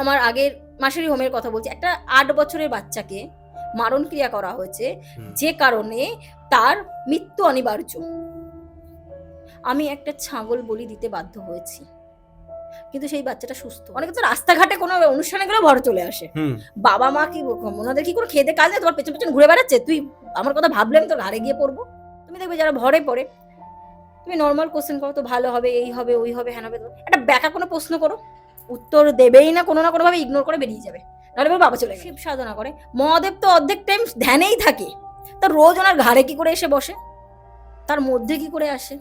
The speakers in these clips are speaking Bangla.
আমার আগের মাসেরই হোমের কথা বলছি, একটা ৮ বছরের বাচ্চাকে মারণ ক্রিয়া করা হয়েছে যে কারণে তার মৃত্যু অনিবার্য। আমি একটা ছাগল বলি দিতে বাধ্য হয়েছি, কিন্তু সেই বাচ্চাটা সুস্থ। অনেকে তো রাস্তাঘাটে কোনো অনুষ্ঠানে গেলে ভর চলে আসে, বাবা মা কি ওনাদের কি কোনো খেতে কাজ নেই, তোমার পেছন পেছন ঘুরে বেড়াচ্ছে, তুই আমার কথা ভাবলে আমি তোর ঘাড়ে গিয়ে পড়বো। তুমি দেখবে যারা ভরে পড়ে, তুমি নর্মাল কোশ্চেন করো তো ভালো হবে, এই হবে, ওই হবে, হ্যাঁ হবে, একটা ব্যাকা কোনো প্রশ্ন করো, উত্তর দেবেই না, কোনো না কোনো ভাবে ইগনোর করে বেরিয়ে যাবে, নাহলে বাবা চলে শিব সাধনা করে। মহাদেব তো অর্ধেক টাইম ধ্যানেই থাকে, তার রোজ ওনার ঘাড়ে কি করে এসে বসে, তার মধ্যে কি করে আসে?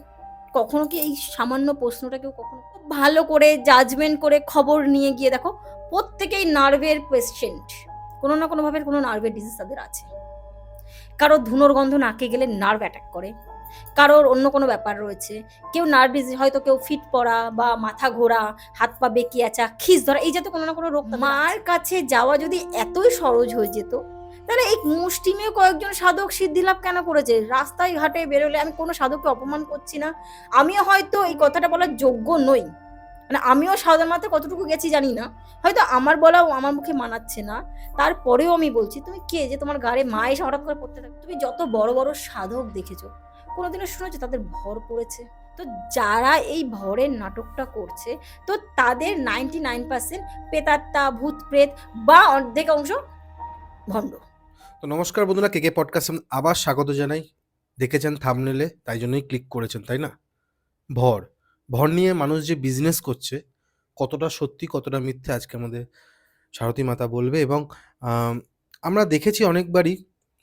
কখনো কি এই সামান্য প্রশ্নটা কেউ কখনো ভালো করে জাজমেন্ট করে খবর নিয়ে গিয়ে দেখো, প্রত্যেকেই নার্ভের পেশেন্ট, কোনো না কোনো ভাবে কোনো নার্ভের ডিজিজ তাদের আছে। কারো ধুনোর গন্ধ নাকে গেলে নার্ভ অ্যাটাক করে, কারোর অন্য কোনো ব্যাপার রয়েছে, কেউ নার্ভ ডিজিজ, হয়তো কেউ ফিট পড়া বা মাথা ঘোরা, হাত পা বেঁকে আচা, খিস ধরা, এই যাতে কোনো না কোনো রোগ। মার কাছে যাওয়া যদি এতই সহজ হয়ে যেত, তাহলে এই মুষ্টিমেয় কয়েকজন সাধক সিদ্ধিলাভ কেন করেছে? রাস্তায় ঘাটে বেরোলে, আমি কোনো সাধককে অপমান করছি না, আমিও হয়তো এই কথাটা বলার যোগ্য নই, মানে আমিও সাধনাতে কতটুকু গেছি জানি না, হয়তো আমার বলাও আমার মুখে মানাচ্ছে না, তারপরেও আমি বলছি, তুমি কে যে তোমার গাড়ে মা এসে হঠাৎ করে পড়তে থাকে? তুমি যত বড় বড় সাধক দেখেছো, কোনোদিনও শুনেছো তাদের ভর পড়েছে? তো যারা এই ভরের নাটকটা করছে, তো তাদের 99% প্রেতাত্মা, ভূত প্রেত বা অর্ধেক অংশ ভণ্ড। তো নমস্কার বন্ধুরা, কেকে পডকাস্ট আবার স্বাগত জানাই। দেখেছেন থাম্বনেলে, তাই জন্যই ক্লিক করেছেন, তাই না? ভর ভর নিয়ে মানুষ যে বিজনেস করছে, কতটা সত্যি কতটা মিথ্যে আজকে আমাদের সারথী মাতা বলবে। এবং আমরা দেখেছি অনেকবারই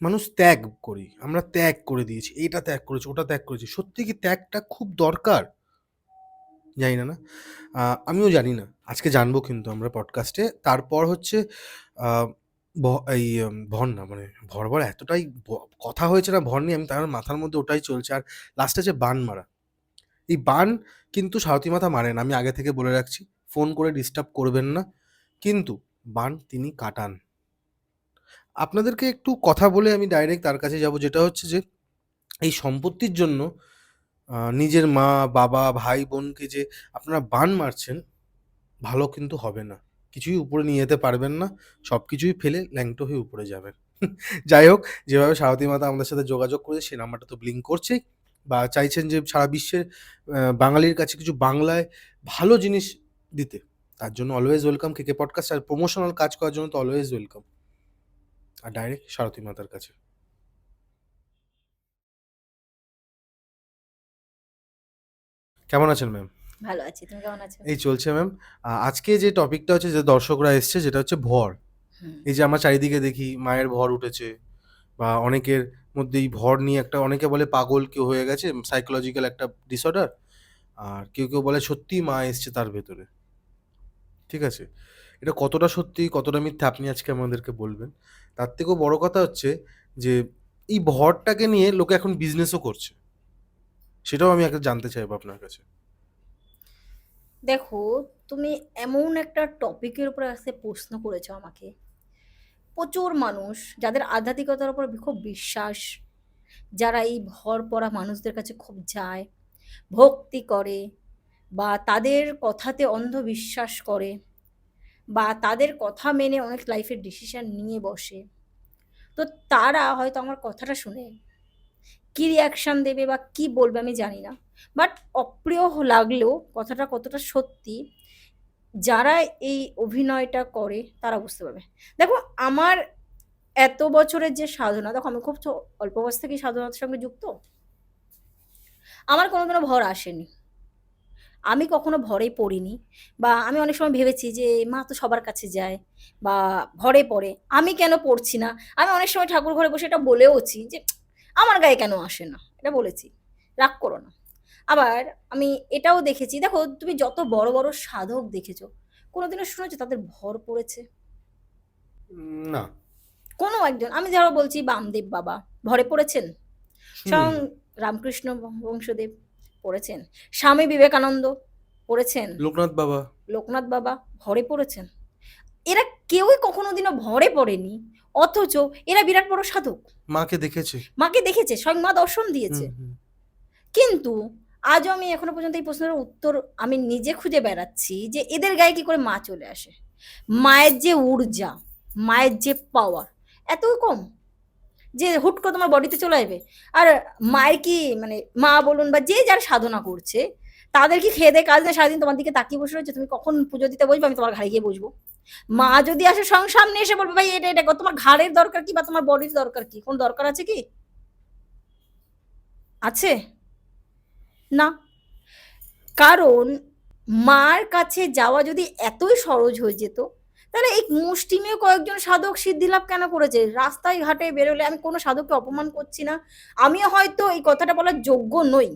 মানুষ ত্যাগ করি, আমরা ত্যাগ করে দিয়েছি, এটা ত্যাগ করেছি, ওটা ত্যাগ করেছি। সত্যি কি ত্যাগটা খুব দরকার? জানি না, আমিও জানি না, আজকে জানবো কিন্তু আমরা পডকাস্টে। তারপর হচ্ছে এই ভর না, মানে ভর এতটাই কথা হয়েছে না ভর নিয়ে, আমি তার মাথার মধ্যে ওটাই চলছে। আর লাস্টে যে বান মারা, এই বান কিন্তু সারথী মাতা মারেন, আমি আগে থেকে বলে রাখছি, ফোন করে ডিস্টার্ব করবেন না, কিন্তু বান তিনি কাটান। আপনাদেরকে একটু কথা বলে আমি ডাইরেক্ট তার কাছে যাব, যেটা হচ্ছে যে এই সম্পত্তির জন্য নিজের মা বাবা ভাই বোনকে যে আপনারা বান মারছেন, ভালো কিন্তু হবে না, কিছুই উপরে নিয়ে যেতে পারবেন না, সব কিছুই ফেলে ল্যাংটো হয়ে উপরে যাবেন। যাই হোক, যেভাবে সারথী মাতা আমাদের সাথে যোগাযোগ করেছে, সে নাম্বারটা তো ব্লিঙ্ক করছেই, বা চাইছেন যে সারা বিশ্বের বাঙালির কাছে কিছু বাংলায় ভালো জিনিস দিতে, তার জন্য অলওয়েজ ওয়েলকাম কেকে পডকাস্ট। আর প্রমোশনাল কাজ করার জন্য তো অলওয়েজ ওয়েলকাম। আর ডাইরেক্ট সারথী মাতার কাছে। কেমন আছেন ম্যাম? ভালো আছি, তুমি কেমন আছো? এই চলছে ম্যাম। আজকে যে টপিকটা হচ্ছে, যে দর্শকরা এসছে, যেটা হচ্ছে ভর। এই যে আমরা চারিদিকে দেখি মায়ের ভর উঠেছে, বা অনেকের মধ্যে এই ভর নিয়ে একটা, অনেকে বলে পাগল কেউ হয়ে গেছে, সাইকোলজিক্যাল একটা ডিসঅর্ডার, আর কেউ কেউ বলে সত্যি মা এসছে তার ভেতরে। ঠিক আছে, এটা কতটা সত্যি কতটা মিথ্যা আপনি আজকে আমাদেরকে বলবেন। তার থেকেও বড় কথা হচ্ছে যে এই ভরটাকে নিয়ে লোকে এখন বিজনেসও করছে, সেটাও আমি একটা জানতে চাইবো আপনার কাছে। দেখো, তুমি এমন একটা টপিকের উপরে আজকে প্রশ্ন করেছো আমাকে। প্রচুর মানুষ যাদের আধ্যাত্মিকতার উপর খুব বিশ্বাস, যারা এই ভর পড়া মানুষদের কাছে খুব যায়, ভক্তি করে, বা তাদের কথাতে অন্ধবিশ্বাস করে, বা তাদের কথা মেনে অনেক লাইফের ডিসিশন নিয়ে বসে, তো তারা হয়তো আমার কথাটা শুনে কি রিয়াকশন দেবে বা কি বলবে আমি জানি না, বাট অপ্রিয় লাগলেও কথাটা কতটা সত্যি, যারা এই অভিনয়টা করে তারা বুঝতে পারবে। দেখো, আমার এত বছরের যে সাধনা, দেখো আমি খুব অল্প বয়স থেকেই সাধনার সঙ্গে যুক্ত, আমার কোনোদিনও ভর আসেনি, আমি কখনো ভরে পড়িনি, বা আমি অনেক সময় ভেবেছি যে মা তো সবার কাছে যায় বা ভরে পড়ে, আমি কেন পড়ছি না। আমি অনেক সময় ঠাকুর ঘরে বসে এটা বলেওছি যে আমার গায়ে কেন আসে না, এটা বলেছি, রাগ করো না। আবার আমি এটাও দেখেছি, দেখো তুমি যত বড় বড় সাধক দেখেছো, কোনোদিনও শুনেছো তাদের ভর পড়েছে? না। কোনো একজন, আমি যারা বলছি বামদেব বাবা ভরে পড়েছেন, স্বয়ং রামকৃষ্ণ বংশদেব পড়েছেন, স্বামী বিবেকানন্দ পড়েছেন, লোকনাথ বাবা, লোকনাথ বাবা ভরে পড়েছেন। এরা কেউই কখনো দিনও ভরে পড়েনি, অথচ এরা বিরাট বড় সাধক। মাকে দেখেছে, মাকে দেখেছে, স্বয়ং মা দর্শন দিয়েছে। কিন্তু আজও আমি এখনো পর্যন্ত এই প্রশ্নের উত্তর আমি নিজে খুঁজে বেড়াচ্ছি যে এদের গায়ে কি করে মা চলে আসে। মায়ের যে ঊর্জা, মায়ের যে পাওয়ার এত কম যে হুট করে তোমার বডিতে চলে আসবে। আর মায়ের কি মানে মা বলুন বা যে যার সাধনা করছে তাদের কি খেয়ে দেয়ে কাজ নেই, সারাদিন তোমার দিকে তাকিয়ে বসে রয়েছে, তুমি কখন পুজো দিতে বসবে আমি তোমার ঘাড়ে গিয়ে বসবো? মা যদি আসে সামনে এসে বলবে ভাই এটা এটা কর, তোমার ঘাড়ের দরকার কি বা তোমার বডির দরকার কি? কোন দরকার আছে কি? আছে না। কারণ মার কাছে যাওয়া যদি এতই সহজ হয়ে যেত তাহলে এই মুষ্টিমেয় কয়েকজন সাধক সিদ্ধিলাভ কেন করেছে? রাস্তায় ঘাটে বেরোলে, আমি কোনো সাধককে অপমান করছি না, আমিও হয়তো এই কথাটা বলার যোগ্য নই,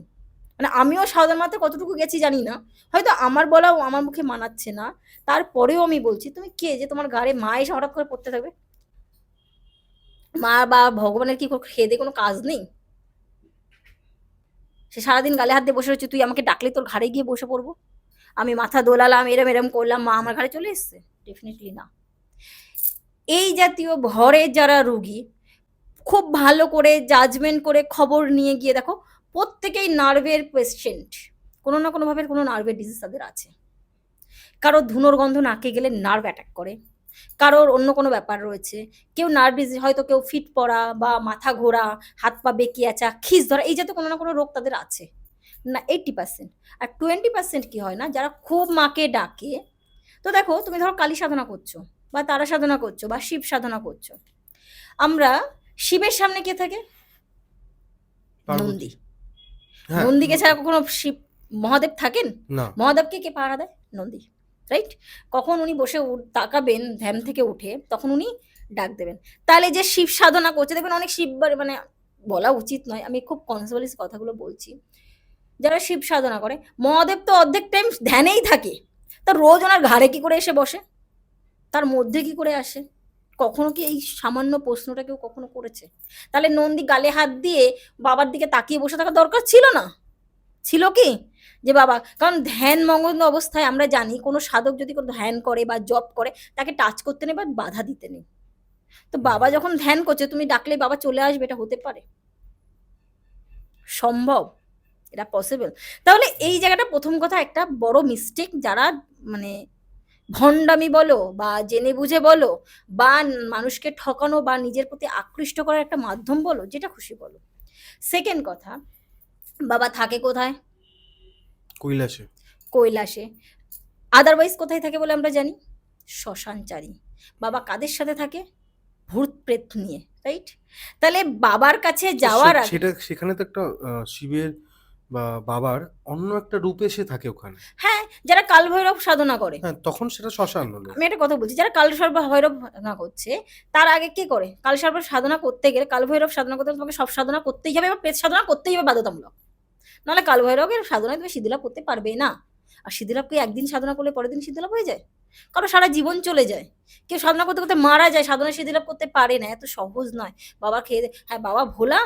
মানে আমিও সাধন মাত্র কতটুকু গেছি জানি না, হয়তো আমার বলাও আমার মুখে মানাচ্ছে না, তারপরেও আমি বলছি তুমি কে যে তোমার ঘাড়ে মা এসে হঠাৎ করে পড়তে থাকবে? মা বা ভগবানের কি খেয়ে দিয়ে কোনো কাজ নেই? সে সারাদিন গালে হাত দিয়ে বসে রয়েছে, তুই আমাকে ডাকলে তোর ঘাড়ে গিয়ে বসে পড়বো? আমি মাথা দোলালাম, এরম এরম করলাম, মা আমার ঘাড়ে চলে এসছে? ডেফিনেটলি না। এই জাতীয় ভরের যারা রুগী, খুব ভালো করে জাজমেন্ট করে খবর নিয়ে গিয়ে দেখো প্রত্যেকেই নার্ভের পেশেন্ট, কোনো না কোনোভাবে কোনো নার্ভের ডিজিজ তাদের আছে। কারোর ধুনোর গন্ধ নাকে গেলে নার্ভ অ্যাটাক করে, কারোর অন্য কোনো ব্যাপার রয়েছে, কেউ নার্ভ ডিজিজ, হয়তো কেউ ফিট পড়া বা মাথা ঘোরা, হাত পা বেঁকিয়ে আচা, খিস ধরা, এই জাতীয় কোনো না কোনো রোগ তাদের আছে না 80%। আর 20% কি হয় না, যারা খুব মাকে ডাকে। তো দেখো তুমি ধরো কালী সাধনা করছো বা তারা সাধনা করছো বা শিব সাধনা করছো, আমরা শিবের সামনে কে থাকে? নন্দী। হ্যাঁ, নন্দীকে ছাড়া কখনো শিব মহাদেব থাকেন? না। মহাদেবকে কে পাহারা দেয়? নন্দী, রাইট? কখন উনি বসে তাকাবেন ধ্যান থেকে উঠে তখন উনি ডাক দেবেন। তাহলে যে শিব সাধনা করছে দেখবেন অনেক শিব মানে বলা উচিত নয়, আমি খুব কনসোলিস কথাগুলো বলছি, যারা শিব সাধনা করে মহাদেব তো অর্ধেক টাইম ধ্যানেই থাকে, তা রোজ ওনার ঘাড়ে কি করে এসে বসে, তার মধ্যে কি করে আসে? কখনো কি এই সামান্য প্রশ্নটা কেউ কখনো করেছে? তাহলে নন্দী গালে হাত দিয়ে বাবার দিকে তাকিয়ে বসে থাকার দরকার ছিল না? ছিল কি যে বাবা, কারণ ধ্যান মগ্ন অবস্থায় আমরা জানি কোনো সাধক যদি কোনো ধ্যান করে বা জপ করে তাকে টাচ করতে নেই বা বাধা দিতে নেই। তো বাবা যখন ধ্যান করছে তুমি ডাকলে বাবা চলে আসবে, এটা হতে পারে? সম্ভব? এটা পসিবল? তাহলে এই জায়গাটা প্রথম কথা একটা বড় মিস্টেক, যারা মানে ভণ্ডামি বলো বা জেনে বুঝে বলো বা মানুষকে ঠকানো বা নিজের প্রতি আকৃষ্ট করার একটা মাধ্যম বলো, যেটা খুশি বলো। সেকেন্ড কথা, বাবা থাকে কোথায়? কৈলাসে। কৈলাসে। আদারওয়াইজ কোথায় থাকে বলে আমরা জানি? শ্মশানচারী। বাবা কাদের সাথে থাকে? ভূত প্রেত নিয়ে, রাইট? তাহলে বাবার কাছে যাওয়ার আগে সেটা সেখানে তো একটা শিবের বা বাবার অন্য একটা রূপে সে থাকে ওখানে। হ্যাঁ, যারা কালভৈরব সাধনা করে, হ্যাঁ, তখন সেটা শ্মশান হলো। আমি একটা কথা বলছি, যারা কালসর্প ভৈরব সাধনা করছে তার আগে কি করে? কালসর্প সাধনা করতে গেলে, কালভৈরব সাধনা করতে গেলে তোমাকে সব সাধনা করতেই হবে বা প্রেত সাধনা করতেই হবে বাধ্যতামূলক, নাহলে কালভৈরবের সাধনায় তুমি সিদ্ধিলাভ করতে পারবে না। আর সিদ্ধিলাভ কি একদিন সাধনা করলে পরের দিন সিদ্ধিলাভ হয়ে যায়? কারো সারা জীবন চলে যায়, কেউ সাধনা করতে করতে মারা যায়, সাধনা সিদ্ধিলাভ করতে পারে না, এত সহজ নয়। বাবা খেয়ে হ্যাঁ বাবা ভোলা,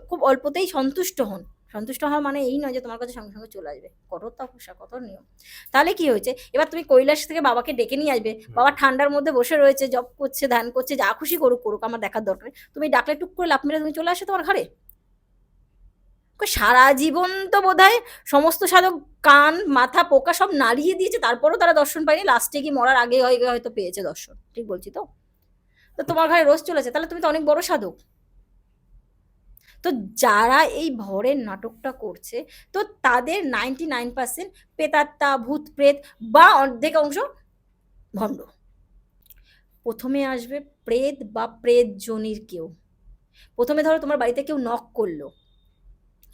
খুব অল্পতেই সন্তুষ্ট হন, সন্তুষ্ট হওয়া মানে এই নয় যে তোমার কাছে সঙ্গে সঙ্গে চলে আসবে, কঠোর তপস্যা, কঠোর নিয়ম। তাহলে কি হয়েছে, এবার তুমি কৈলাস থেকে বাবাকে ডেকে নিয়ে আসবে, বাবা ঠান্ডার মধ্যে বসে রয়েছে, জপ করছে, ধ্যান করছে, যা খুশি করুক করুক, আমার দেখার দরকার, তুমি ডাকলে টুক করে লাফ মেরে তুমি চলে আসে তোমার ঘরে? সারা জীবন তো বোধহয় সমস্ত সাধক কান মাথা পোকা সব নাড়িয়ে দিয়েছে, তারপরও তারা দর্শন পায়নি, লাস্টে কি মরার আগে হয়তো পেয়েছে দর্শন, ঠিক বলছি তো? তো তোমার ঘরে রোজ চলেছে, তাহলে তুমি তো অনেক বড় সাধক। তো যারা এই ভরের নাটকটা করছে, তো তাদের 99% প্রেতাত্মা, ভূত প্রেত বা অর্ধেক অংশ ভণ্ড। প্রথমে আসবে প্রেত বা প্রেত জনির কেউ। প্রথমে ধরো তোমার বাড়িতে কেউ নক করলো,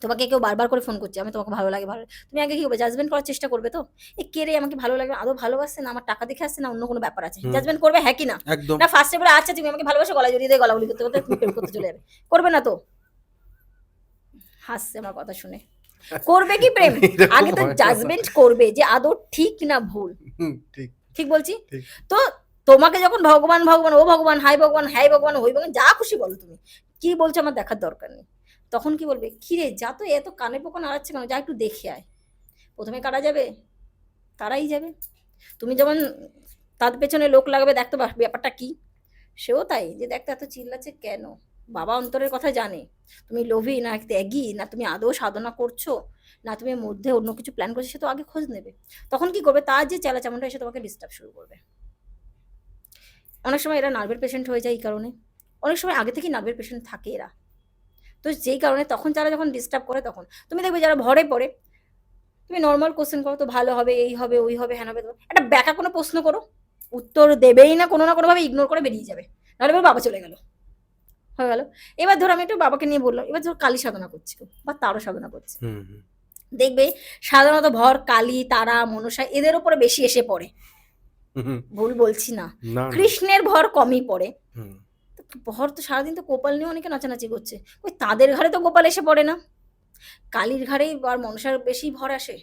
তোমাকে কেউ বারবার করে ফোন করছে, আমি তোমাকে ভালো লাগে ভালো, তুমি আগে কি করবে? জাজমেন্ট করার চেষ্টা করবে তো, এ কে রে আমাকে ভালো লাগে, আদৌ ভালোবাসছে না আমার টাকা দেখে আসছে না অন্য কোনো ব্যাপার আছে, জাজমেন্ট করবে হ্যাঁ কি না? একদম। না ফার্স্টে বলে আচ্ছা তুমি আমাকে ভালোবাসো, গলায় জড়িয়ে দিয়ে গলাগুলি করতে করতে তুমি প্রেম করতে চলে যাবে, করবে না তো? হাসছে আমার কথা শুনে। করবে কি প্রেম? আগে তো জাজমেন্ট করবে যে আদৌ ঠিক না ভুল। ঠিক ঠিক বলছি ঠিক। তো? তোমাকে যখন ভগবান ভগবান, ও ভগবান, হাই ভগবান, হ্যাঁ ভগবান, ওই ভগবান, যা খুশি বলো, তুমি কি বলছো আমার দেখার দরকার নেই। তখন কি বলবে, কিরে যা তো এত কানে পোকা নাড়াচ্ছে কেন, যা একটু দেখে আয়। প্রথমে কারা যাবে? তারাই যাবে। তুমি যেমন তার পেছনে লোক লাগাবে, দেখতো ব্যাপারটা কি, সেও তাই যে দেখতে এত চিল্লাচ্ছে কেন। বাবা অন্তরের কথা জানে তুমি লোভী না ত্যাগী, না তুমি আদৌ সাধনা করছো, না তুমি মধ্যে অন্য কিছু প্ল্যান করছো, সে তো আগে খোঁজ নেবে। তখন কি করবে, তার যে চেলা চামুন্ডা এসে তোমাকে ডিস্টার্ব শুরু করবে। অনেক সময় এরা নার্ভের পেশেন্ট হয়ে যায় এই কারণে। অনেক সময় আগে থেকেই নার্ভের পেশেন্ট থাকে এরা। তো যেই কারণে তখন যারা যখন ডিস্টার্ব করে তখন তুমি দেখবে যারা ভরে পড়ে, তুমি নর্মাল কোশ্চেন করো তো ভালো হবে, এই হবে, ওই হবে, হ্যান হবে, একটা ব্যাকা কোনো প্রশ্ন করো, উত্তর দেবেই না, কোনো না কোনোভাবে ইগনোর করে বেরিয়ে যাবে। নাহলে বলবে বাবা চলে গেল, হয়ে গেল। এবার ধরো আমি একটু বাবাকে নিয়ে বললাম, এবার ধরো কালী সাধনা করছি কেউ বা তারও সাধনা করছে, হুম হুম দেখবে সাধারণত ভর কালী, তারা, মনসা এদের উপরে বেশি এসে পড়ে। হুম, ভুল বলছি না, না না কৃষ্ণের ভর কমই পড়ে। হুম তো ভর তো সারাদিন তো গোপাল নিয়ে অনেকে নাচানাচি করছে, ওই তাদের ঘরে তো গোপাল এসে পড়ে না। কালীর ঘাড়েই আর মনসার বেশি ভর আসে,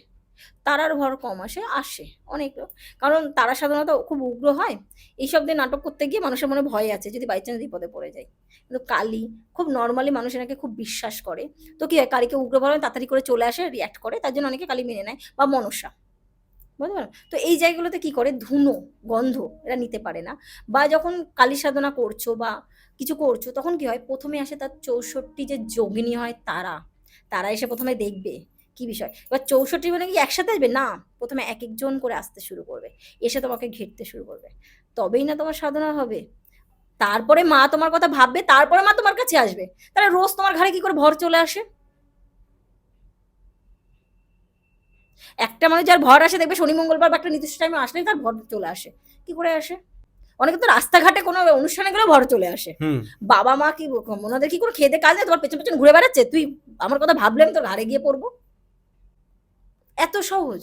তারার ভর কম আসে, আসে অনেক লোক। কারণ তারা সাধারণত খুব উগ্র হয়, এইসব দিয়ে নাটক করতে গিয়ে মানুষের মনে ভয় আছে যদি বাই চান্স বিপদে পড়ে যায়। কিন্তু কালী খুব নর্মালি মানুষ এনাকে খুব বিশ্বাস করে, তো কি হয় কালীকে উগ্র ভাবে তাড়াতাড়ি করে চলে আসে, রিয়াক্ট করে, তার জন্য অনেকে কালী মেনে নেয়, বা মনসা, বুঝতে পারো? তো এই জায়গাগুলোতে কি করে ধুনো, গন্ধ এরা নিতে পারে না। বা যখন কালী সাধনা করছো বা কিছু করছো তখন কি হয়, প্রথমে আসে তার 64 যে যোগিনী হয় তারা, তারা এসে প্রথমে দেখবে কি বিষয়। এবার 64 মানে কি একসাথে আসবে না, প্রথমে এক একজন করে আসতে শুরু করবে, এসে তোমাকে ঘিরতে শুরু করবে, তবেই না তোমার সাধনা হবে। তারপরে মা তোমার কথা ভাববে, তারপরে মা তোমার কাছে আসবে। তাহলে রোজ তোমার ঘরে কি করে ভর চলে আসে? একটা মানুষ যার ভর আসে দেখবে শনি মঙ্গলবার বা একটা নির্দিষ্ট টাইমে আসলেই তার ভর চলে আসে। কি করে আসে? অনেকে তো রাস্তাঘাটে কোনো অনুষ্ঠানে গেলেও ভর চলে আসে। হুম বাবা মা কি ওনাদের কি করে খেতে কাজ নেই, তোমার পেছন পেছন ঘুরে বেড়াচ্ছে, তুই আমার কথা ভাবলে আমি তোর ঘাড়ে গিয়ে পড়বো? এত সহজ।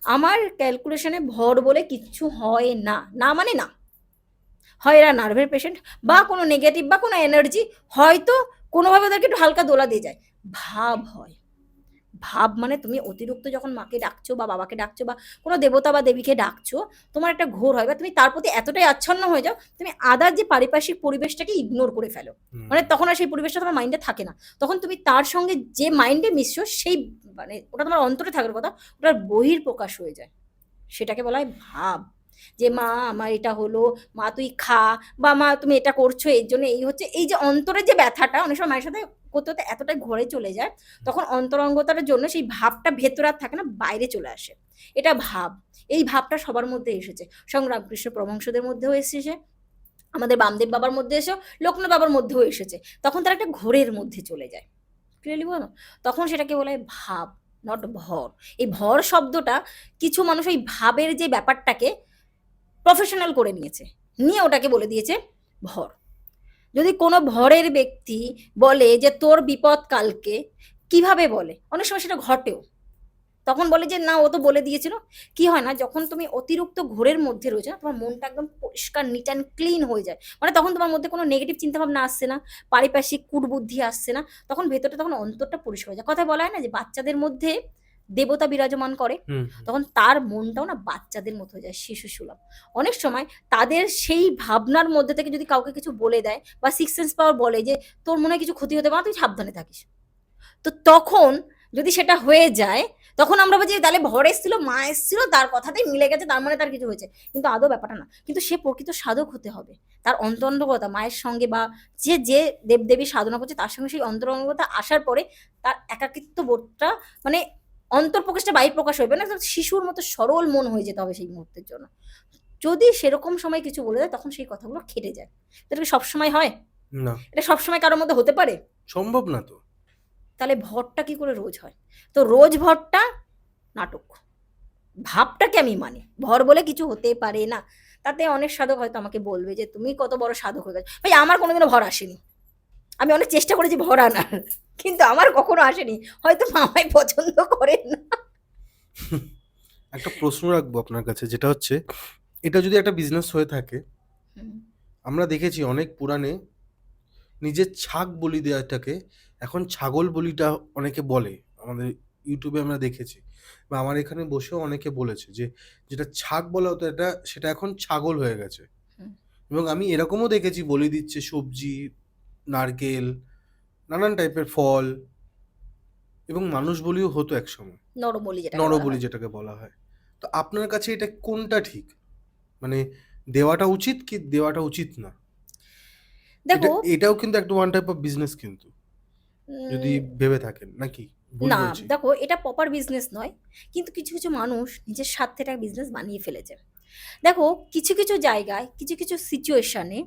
আমার ক্যালকুলেশনে ভর বলে কিচ্ছু হয় না, না মানে না। হয় এরা নার্ভের পেশেন্ট, বা কোনো নেগেটিভ বা কোনো এনার্জি হয়তো কোনোভাবে ওদেরকে একটু হালকা দোলা দিয়ে যায়। ভাব হয়, ভাব মানে তুমি অতিরিক্ত যখন মাকে ডাকছো বা বাবাকে ডাকছো বা কোনো দেবতা বা দেবীকে ডাকছো, তোমার একটা ঘোর হয় বা তুমি তার প্রতি এতটাই আচ্ছন্ন হয়ে যাও, তুমি আদার যে পারিপার্শ্বিক পরিবেশটাকে ইগনোর করে ফেলো। হুম মানে তখন আর সেই পরিবেশটা তোমার মাইন্ডে থাকে না, তখন তুমি তার সঙ্গে যে মাইন্ডে মিশছো সেই, মানে ওটা তোমার অন্তরে থাকার কথা, ওটার বহির প্রকাশ হয়ে যায়। সেটাকে বলা হয় ভাব। যে মা আমার এটা হলো, মা তুই খা, বা মা তুমি এটা করছো এর জন্য এই হচ্ছে, এই যে অন্তরে যে ব্যথাটা অনেক সময় মায়ের সাথে করতে করতে এতটাই ঘরে চলে যায়, তখন অন্তরঙ্গতার জন্য সেই ভাবটা ভেতরে আর থাকে না, বাইরে চলে আসে। এটা ভাব। এই ভাবটা সবার মধ্যে এসেছে, স্বয়ং রামকৃষ্ণ পরমহংসদের মধ্যেও এসেছে, আমাদের বামদেব বাবার মধ্যে এসেও, লোকনাথ বাবার মধ্যেও এসেছে। তখন তারা একটা ঘোরের মধ্যে চলে যায়, ক্লিয়ারলি বলো। তখন সেটাকে বলা হয় ভাব, নট ভর। এই ভর শব্দটা কিছু মানুষ ওই ভাবের যে ব্যাপারটাকে প্রফেশনাল করে নিয়েছে, নিয়ে ওটাকে বলে দিয়েছে ভর। যদি কোনো ভরের ব্যক্তি বলে যে তোর বিপদ কালকে, কিভাবে বলে, অনেক সময় সেটা ঘটেও, তখন বলে যে না ও তো বলে দিয়েছিল। কি হয় না, যখন তুমি অতিরিক্ত ঘোরের মধ্যে রয়েছে না, তোমার মনটা একদম পরিষ্কার নিট অ্যান্ড ক্লিন হয়ে যায়, মানে তখন তোমার মধ্যে কোনো নেগেটিভ চিন্তা ভাবনা আসছে না, পারিপার্শ্বিক কুটবুদ্ধি আসছে না, তখন ভেতরটা, তখন অন্তরটা পরিষ্কার হয়ে যায়। কথা বলা হয় না যে বাচ্চাদের মধ্যে দেবতা বিরাজমান করে, হুম তখন তার মনটাও না বাচ্চাদের মতো হয়ে যায়, শিশু সুলভ। অনেক সময় তাদের সেই ভাবনার মধ্যে থেকে যদি কাউকে কিছু বলে দেয় বা সিক্স সেন্স পাওয়ার বলে যে তোর মনে হয় কিছু ক্ষতি হতে পারে, তুই সাবধানে থাকিস, তো তখন যদি সেটা হয়ে যায়, তখন আমরা বলছি তাহলে ভর এসেছিল, মা এসেছিল, তার কথাতেই মিলে গেছে, তার মানে তার কিছু হয়েছে, কিন্তু আদৌ ব্যাপারটা না। কিন্তু সে প্রকৃত সাধক হতে হবে, তার অন্তরঙ্গতা মায়ের সঙ্গে বা যে যে দেবদেবী সাধনা করছে তার সঙ্গে সেই অন্তরঙ্গতা আসার পরে তার একাকিত্ব বোধটা, মানে অন্তর্প্রকাশটা বাইর প্রকাশ হবে না, শিশুর মতো সরল মন হয়ে যেতে হবে সেই মুহূর্তের জন্য। যদি সেরকম সময় কিছু বলে দেয় তখন সেই কথাগুলো খেটে যায়। এটা কি সবসময় হয়? না এটা সবসময় কারোর মধ্যে হতে পারে? সম্ভব না তো। তাহলে ভরটা কি করে রোজ হয়? তো রোজ ভরটা নাটক, ভাবটাকে আমি মানি, ভর বলে কিছু হতে পারে না। তাতে অনেক সাধক হয়তো আমাকে বলবে যে তুমি কত বড় সাধক হয়ে গেছো, ভাই আমার কোনোদিনও ভর আসেনি, আমি অনেক চেষ্টা করেছি ভর আনার, কিন্তু আমার কখনো আসেনি, হয়তো মামাই পছন্দ করেন না। একটা প্রশ্ন রাখবো আপনার কাছে, যেটা হচ্ছে এটা যদি একটা বিজনেস হয়ে থাকে, হুম, আমরা দেখেছি অনেক পুরাণে নিজের ছাগ বলি দেওয়াটাকে এখন ছাগল বলিটা অনেকে বলে, আমাদের ইউটিউবে আমরা দেখেছি, বা আমার এখানে বসেও অনেকে বলেছে যে যেটা ছাগ বলা হতো এটা, সেটা এখন ছাগল হয়ে গেছে। হুম। এবং আমি এরকমও দেখেছি বলি দিচ্ছে সবজি, নারকেল, নানান টাইপের ফল, এবং মানুষ বলিও হতো একসময়, নরবলি যেটাকে বলা নরবলি হয়। যেটাকে বলা হয়। তো আপনার কাছে এটা কোনটা ঠিক, মানে দেওয়াটা উচিত কি দেওয়াটা উচিত না? এটা দেখো, এটাও কিন্তু একটা ওয়ান টাইপ অফ বিজনেস কিন্তু, যদি উম, ভেবে থাকেন, নাকি ভুল না, বলছি? দেখো এটা প্রপার বিজনেস নয়, কিন্তু কিছু কিছু মানুষ নিজের স্বার্থে এটা বিজনেস বানিয়ে ফেলেছে। দেখো, কিছু কিছু জায়গায় কিছু কিছু সিচুয়েশনে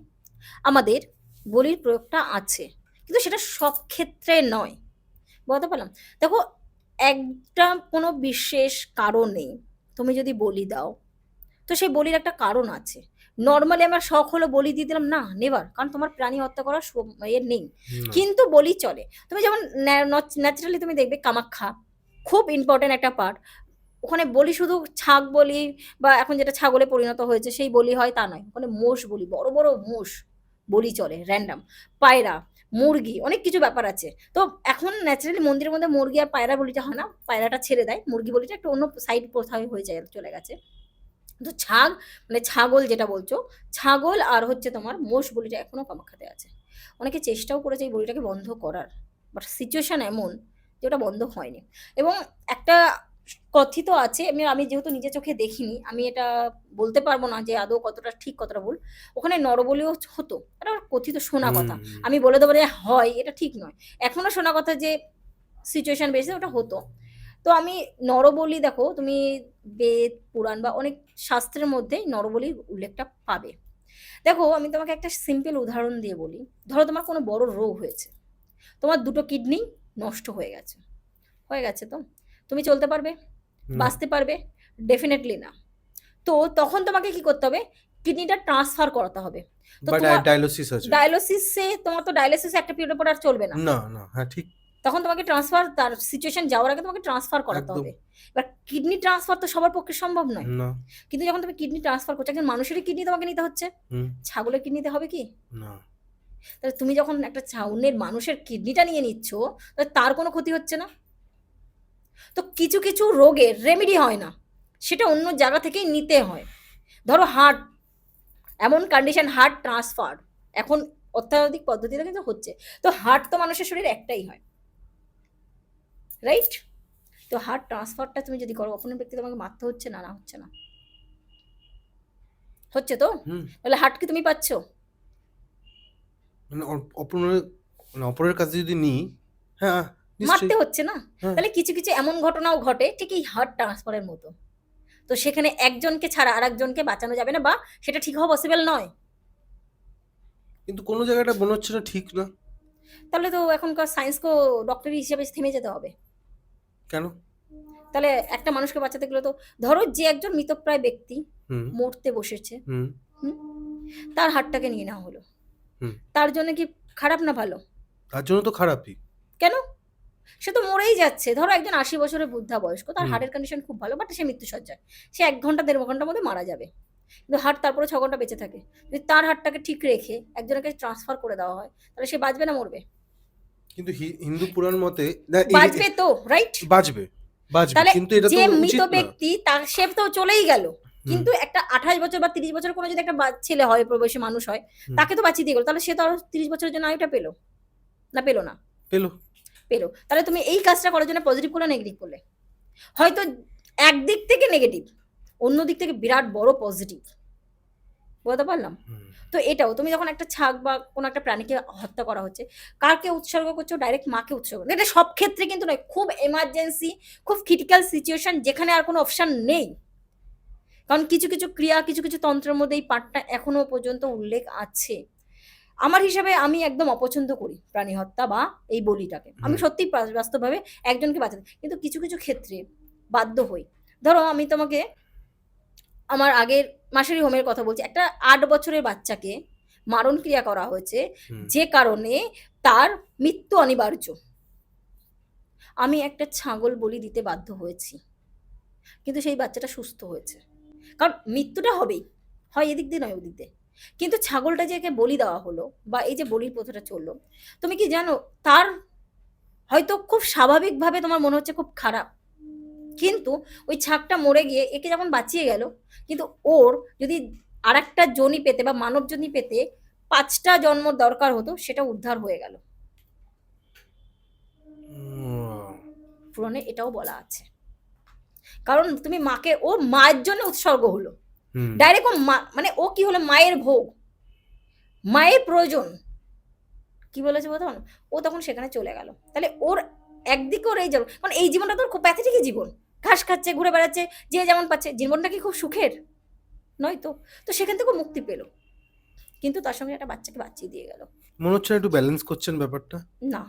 আমাদের বলির প্রয়োগটা আছে, কিন্তু সেটা সব ক্ষেত্রে নয়। বলতে পারলাম? দেখো, একটা কোনো বিশেষ কারণে তুমি যদি বলি দাও, তো সেই বলির একটা কারণ আছে। নর্মালি আমার শখ হলো বলি দিয়ে দিলাম, না, নেভার, কারণ তোমার প্রাণী হত্যা করার নেই। না। কিন্তু বলি চলে। তুমি যেমন ন্যাচারালি তুমি দেখবে কামাখ্যা খুব ইম্পর্টেন্ট একটা পার্ট। ওখানে বলি শুধু ছাগ বলি বা এখন যেটা ছাগলে পরিণত হয়েছে সেই বলি হয় তা নয়, ওখানে মোষ বলি, বড় বড় মোষ বলি চলে র্যান্ডাম, পায়রা, মুরগি, অনেক কিছু ব্যাপার আছে। তো এখন ন্যাচারালি মন্দিরের মধ্যে মুরগি আর পায়রা বলিটা হয় না, পায়রাটা ছেড়ে দেয়, মুরগি বলিটা একটু অন্য সাইড কোথাও হয়ে যায়, চলে গেছে। তো ছাগ মানে ছাগল যেটা বলছো, ছাগল আর হচ্ছে তোমার মোষ বলিটা এখনো কামাখ্যাতে আছে। অনেকে চেষ্টাও করেছে এই বলিটাকে বন্ধ করার, বাট সিচুয়েশন এমন যে ওটা বন্ধ হয়নি। এবং একটা কথিত আছে, আমি আমি যেহেতু নিজের চোখে দেখিনি, আমি এটা বলতে পারবো না যে আদৌ কতটা ঠিক কতটা ভুল। ওখানে নরবলিও হতো, এটা কথিত শোনা কথা। হুম। আমি বলে দেবো যে হয়, এটা ঠিক নয়। এখনো শোনা কথা যে সিচুয়েশন বেসে ওটা হতো। তো আমি নরবলি, দেখো তুমি বেদ পুরাণ বা অনেক শাস্ত্রের মধ্যেই নরবলির উল্লেখটা পাবে। দেখো, আমি তোমাকে একটা সিম্পল উদাহরণ দিয়ে বলি। ধরো তোমার কোনো বড় রোগ হয়েছে, তোমার দুটো কিডনি নষ্ট হয়ে গেছে, হয়ে গেছে, তো তুমি চলতে পারবে, না। বাঁচতে পারবে? ডেফিনেটলি না। তো তখন তোমাকে কি করতে হবে? কিডনিটা ট্রান্সফার করাতে হবে। তো বা তোমার ডায়ালিসিস আছে। ডায়ালিসিসে, তোমার তো ডায়ালিসিসে একটা পিরিয়ডের পর আর চলবে না। না, না। হ্যাঁ, ঠিক। তখন তোমাকে ট্রান্সফার, তার সিচুয়েশন যাওয়ার আগে তোমাকে ট্রান্সফার করাতে একদম। হবে। এবার কিডনি ট্রান্সফার তো সবার পক্ষে সম্ভব নয়। না। কিন্তু যখন তুমি কিডনি ট্রান্সফার করছো, একজন মানুষেরই কিডনি তোমাকে নিতে হচ্ছে, হুম। ছাগলের কিডনিতে হবে কি? না। তাহলে তুমি যখন একটা অন্যের মানুষের কিডনিটা নিয়ে নিচ্ছ, তাহলে তার কোনো ক্ষতি হচ্ছে না। তো কিছু কিছু রোগের রেমেডি হয় না, সেটা অন্য জায়গা থেকেই নিতে হয়। ধরো হার্ট, এমন কন্ডিশন, হার্ট ট্রান্সফার এখন অত্যাধুনিক পদ্ধতিতে কিন্তু হচ্ছে। তো হার্ট তো মানুষের শরীরে একটাই হয়, রাইট? তো হার্ট ট্রান্সফারটা তুমি যদি করো, অপরের ব্যক্তি তোমাকে মারতে হচ্ছে না? না, হচ্ছে না? হচ্ছে তো। হুম। তাহলে হার্ট কি তুমি পাচ্ছ? মানে অপরের, মানে অপরের কাছে যদি নিই, হ্যাঁ, মারতে নিশ্চয়ই। হচ্ছে না? হ্যাঁ। তাহলে কিছু কিছু এমন ঘটনাও ঘটে ঠিক এই হার্ট ট্রান্সফারের মতো। তো সেখানে একজনকে ছাড়া আর একজনকে বাঁচানো যাবে না, বা সেটা ঠিক হওয়া পসিবল নয়। কিন্তু কোনো জায়গাটা মনে হচ্ছে না ঠিক না। তাহলে তো এখনকার সায়েন্সকেও ডক্টরি হিসেবে থেমে যেতে হবে। কেন? তাহলে একটা মানুষকে বাঁচাতে গেলে তো, ধরো যে একজন মৃতপ্রায় ব্যক্তি হুম। মরতে বসেছে, হুম। হুম, তার হার্টটাকে নিয়ে নেওয়া হলো, হুম। তার জন্য কি খারাপ না ভালো? তার জন্য তো খারাপই। কেন? সে তো মরেই যাচ্ছে। ধরো একজন ৮০ বছরের বৃদ্ধা বয়স্ক, তার হুম। হার্টের কন্ডিশন খুব ভালো, বাট সে মৃত্যুসজ্জায়, সে ১ ঘন্টা ১.৫ ঘন্টার মধ্যে মারা যাবে, কিন্তু হার্ট তারপরে ৬ ঘন্টা বেঁচে থাকে। যদি তার হার্টটাকে ঠিক রেখে একজনকে ট্রান্সফার করে দেওয়া হয়, তাহলে সে বাঁচবে না মরবে? কিন্তু হিন্দু পুরাণ মতে না, বাঁচবে তো, রাইট? বাঁচবে, বাঁচবে, তাহলে কিন্তু এটা যে তো মৃত উচিত না। ব্যক্তি, তার সে তো চলেই গেল, হুম। কিন্তু একটা ২৮ বছর বা ৩০ বছর কোনো যদি একটা ছেলে হয়, প্রবয়সী মানুষ হয়, হুম। তাকে তো বাঁচিয়ে দিয়ে গেল, তাহলে সে তো আরো ৩০ বছরের জন্য আয়ুটা পেলো না, পেলো না? পেলো। পেলো। তাহলে তুমি এই কাজটা করার জন্য পজিটিভ করলে, নেগেটিভ করলে? হয়তো একদিক থেকে নেগেটিভ, অন্য দিক থেকে বিরাট বড় পজিটিভ। বলতে পারলাম? হুম। তো এটাও তুমি যখন একটা ছাগ বা কোনো একটা প্রাণীকে হত্যা করা হচ্ছে, কারকে উৎসর্গ করছো? ডাইরেক্ট মাকে উৎসর্গ। এটা সব ক্ষেত্রে কিন্তু নয়, খুব এমার্জেন্সি, খুব ক্রিটিক্যাল সিচুয়েশন যেখানে আর কোনো অপশন নেই। কারণ কিছু কিছু ক্রিয়া, কিছু কিছু তন্ত্রের মধ্যে এই পাঠটা এখনো পর্যন্ত উল্লেখ আছে। আমার হিসাবে আমি একদম অপছন্দ করি প্রাণী হত্যা বা এই বলিটাকে। আমি হুম। সত্যি বাস্তবভাবে একজনকে বাঁচাতে, কিন্তু কিছু কিছু ক্ষেত্রে বাধ্য হই। ধরো আমি তোমাকে আমার আগের মাসেরই হোমের কথা বলছি। একটা ৮ বছরের বাচ্চাকে মারণ ক্রিয়া করা হয়েছে, হুম। যে কারণে তার মৃত্যু অনিবার্য। আমি একটা ছাগল বলি দিতে বাধ্য হয়েছি, কিন্তু সেই বাচ্চাটা সুস্থ হয়েছে। কারণ মৃত্যুটা হবেই, হয় এদিক দিয়ে নয় ওদিক দিয়ে। কিন্তু ছাগলটা যে একে বলি দেওয়া হলো বা এই যে বলির প্রথাটা চললো, তুমি কি জানো তার হয়তো খুব স্বাভাবিকভাবে তোমার মনে হচ্ছে খুব খারাপ, কিন্তু ওই ছাগটা মরে গিয়ে একে যখন বাঁচিয়ে গেল, কিন্তু ওর যদি আরেকটা জনি পেতে বা মানব জনি পেতে ৫টা জন্ম দরকার হতো, সেটা উদ্ধার হয়ে গেল। পুরাণে এটাও বলা আছে। কারণ তুমি মাকে, ও মায়ের জন্য উৎসর্গ হলো, হুম। ডাইরেক্ট ও মানে ও কি হলো, মায়ের ভোগ, মায়ের প্রয়োজন, কি বলেছে বলতে পারো, ও তখন সেখানে চলে গেল। তাহলে ওর একদিকে ওর এই যাবে, কারণ এই জীবনটা তোর খুব প্যাথেটিকই জীবন, ঘাস খাচ্ছে, ঘুরে বেড়াচ্ছে, যে যেমন পাচ্ছে, জীবনটা কি খুব সুখের? নয়তো। তো সেখান থেকেও মুক্তি পেল, কিন্তু তার সঙ্গে একটা বাচ্চাকে বাঁচিয়ে দিয়ে গেল। মনে হচ্ছে না একটু ব্যালেন্স করছেন ব্যাপারটা? না,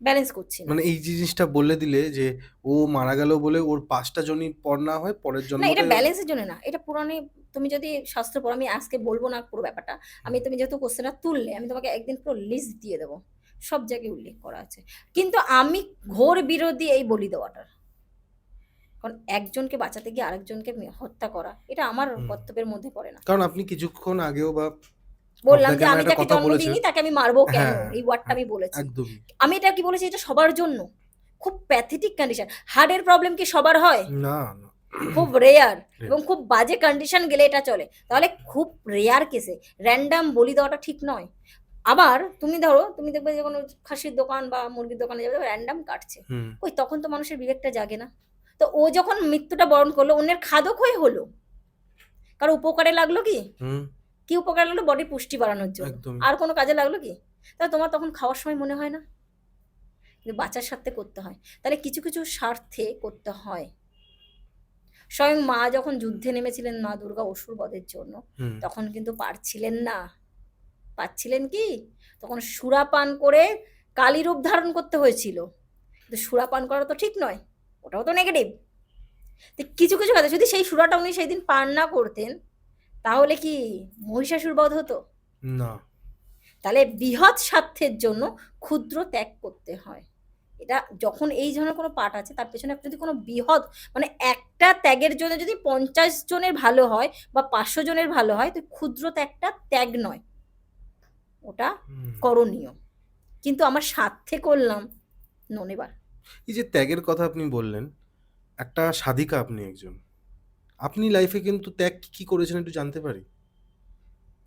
ব্যালেন্স করছি না। মানে এই জিনিসটা বলে দিলে যে ও মারা গেল বলে ওর ৫টা জনই পর না হয়, পরের না, এটা জন্মতে ব্যালেন্সের জন্য না, এটা পুরাণে তুমি যদি শাস্ত্র পড়ো, আমি আজকে বলবো না পুরো ব্যাপারটা, আমি তুমি যেহেতু কোশ্চেনটা তুললে, আমি তোমাকে একদিন পুরো লিস্ট দিয়ে দেবো, সব জায়গায় উল্লেখ করা আছে। কিন্তু আমি ঘোর বিরোধী এই বলি দেওয়াটার, কারণ একজনকে বাঁচাতে গিয়ে আরেকজনকে হত্যা করা, এটা আমার হুম। কর্তব্যের মধ্যে পড়ে না। কারণ আপনি কিছুক্ষণ আগেও বা অফ বললাম দ্য যে আমি ক্যামেরা একটা যাকে কথা জন্ম বলেছেন। দিইনি তাকে আমি মারবো কেন, হ্যাঁ, এই ওয়ার্ডটা হ্যাঁ, আমি বলেছি। একদমই। আমি এটা কি বলেছি, এটা সবার জন্য খুব প্যাথেটিক কন্ডিশন। হার্টের প্রবলেম কি সবার হয়? না, না। খুব রেয়ার, Rare। এবং খুব বাজে কন্ডিশন গেলে এটা চলে। তাহলে খুব রেয়ার কেসে র্যান্ডাম বলি দেওয়াটা ঠিক নয়। আবার তুমি ধরো, তুমি দেখবে যে কোনো খাসির দোকান বা মুরগির দোকানে যাবে, র্যান্ডাম কাটছে, হুম, ওই তখন তো মানুষের বিবেকটা জাগে না। তো ও যখন মৃত্যুটা বরণ করলো, অন্যের খাদক হয়ে হলো, কারো উপকারে লাগলো কি? হুম, কি উপকার লাগলো? বডি পুষ্টি বাড়ানোর জন্য। একদমই। আর কোনো কাজে লাগলো কি? তা তোমার তখন খাওয়ার সময় মনে হয় না? কিন্তু বাঁচার স্বার্থে করতে হয়। তাহলে কিছু কিছু স্বার্থে করতে হয়। স্বয়ং মা যখন যুদ্ধে নেমেছিলেন মা দুর্গা অসুর বধের জন্য, হুম, তখন কিন্তু পারছিলেন না। পারছিলেন কি? তখন সুরাপান করে কালী রূপ ধারণ করতে হয়েছিল। কিন্তু সুরাপান করা তো ঠিক নয়, ওটাও তো নেগেটিভ। তো কিছু কিছু কথা, যদি সেই সুরাটা উনি সেই দিন পান না করতেন, তাহলে কি মহিষাসুর বধ হতো? না। তাহলে বৃহৎ স্বার্থের জন্য ক্ষুদ্র ত্যাগ করতে হয়। এটা যখন এই ধরনের কোনো পাঠ আছে, তার পেছনে যদি কোনো বৃহৎ, মানে একটা ত্যাগের জন্য যদি 50 জনের ভালো হয় বা 500 জনের ভালো হয়, তো ক্ষুদ্র ত্যাগটা ত্যাগ নয়, ওটা হুম। করণীয়। কিন্তু আমার স্বার্থে করলাম, ননেবার। এই যে ত্যাগের কথা আপনি বললেন, একটা সাধিকা আপনি একজন। আপনি লাইফে কিন্তু ত্যাগ কি করেছেন একটু জানতে পারি?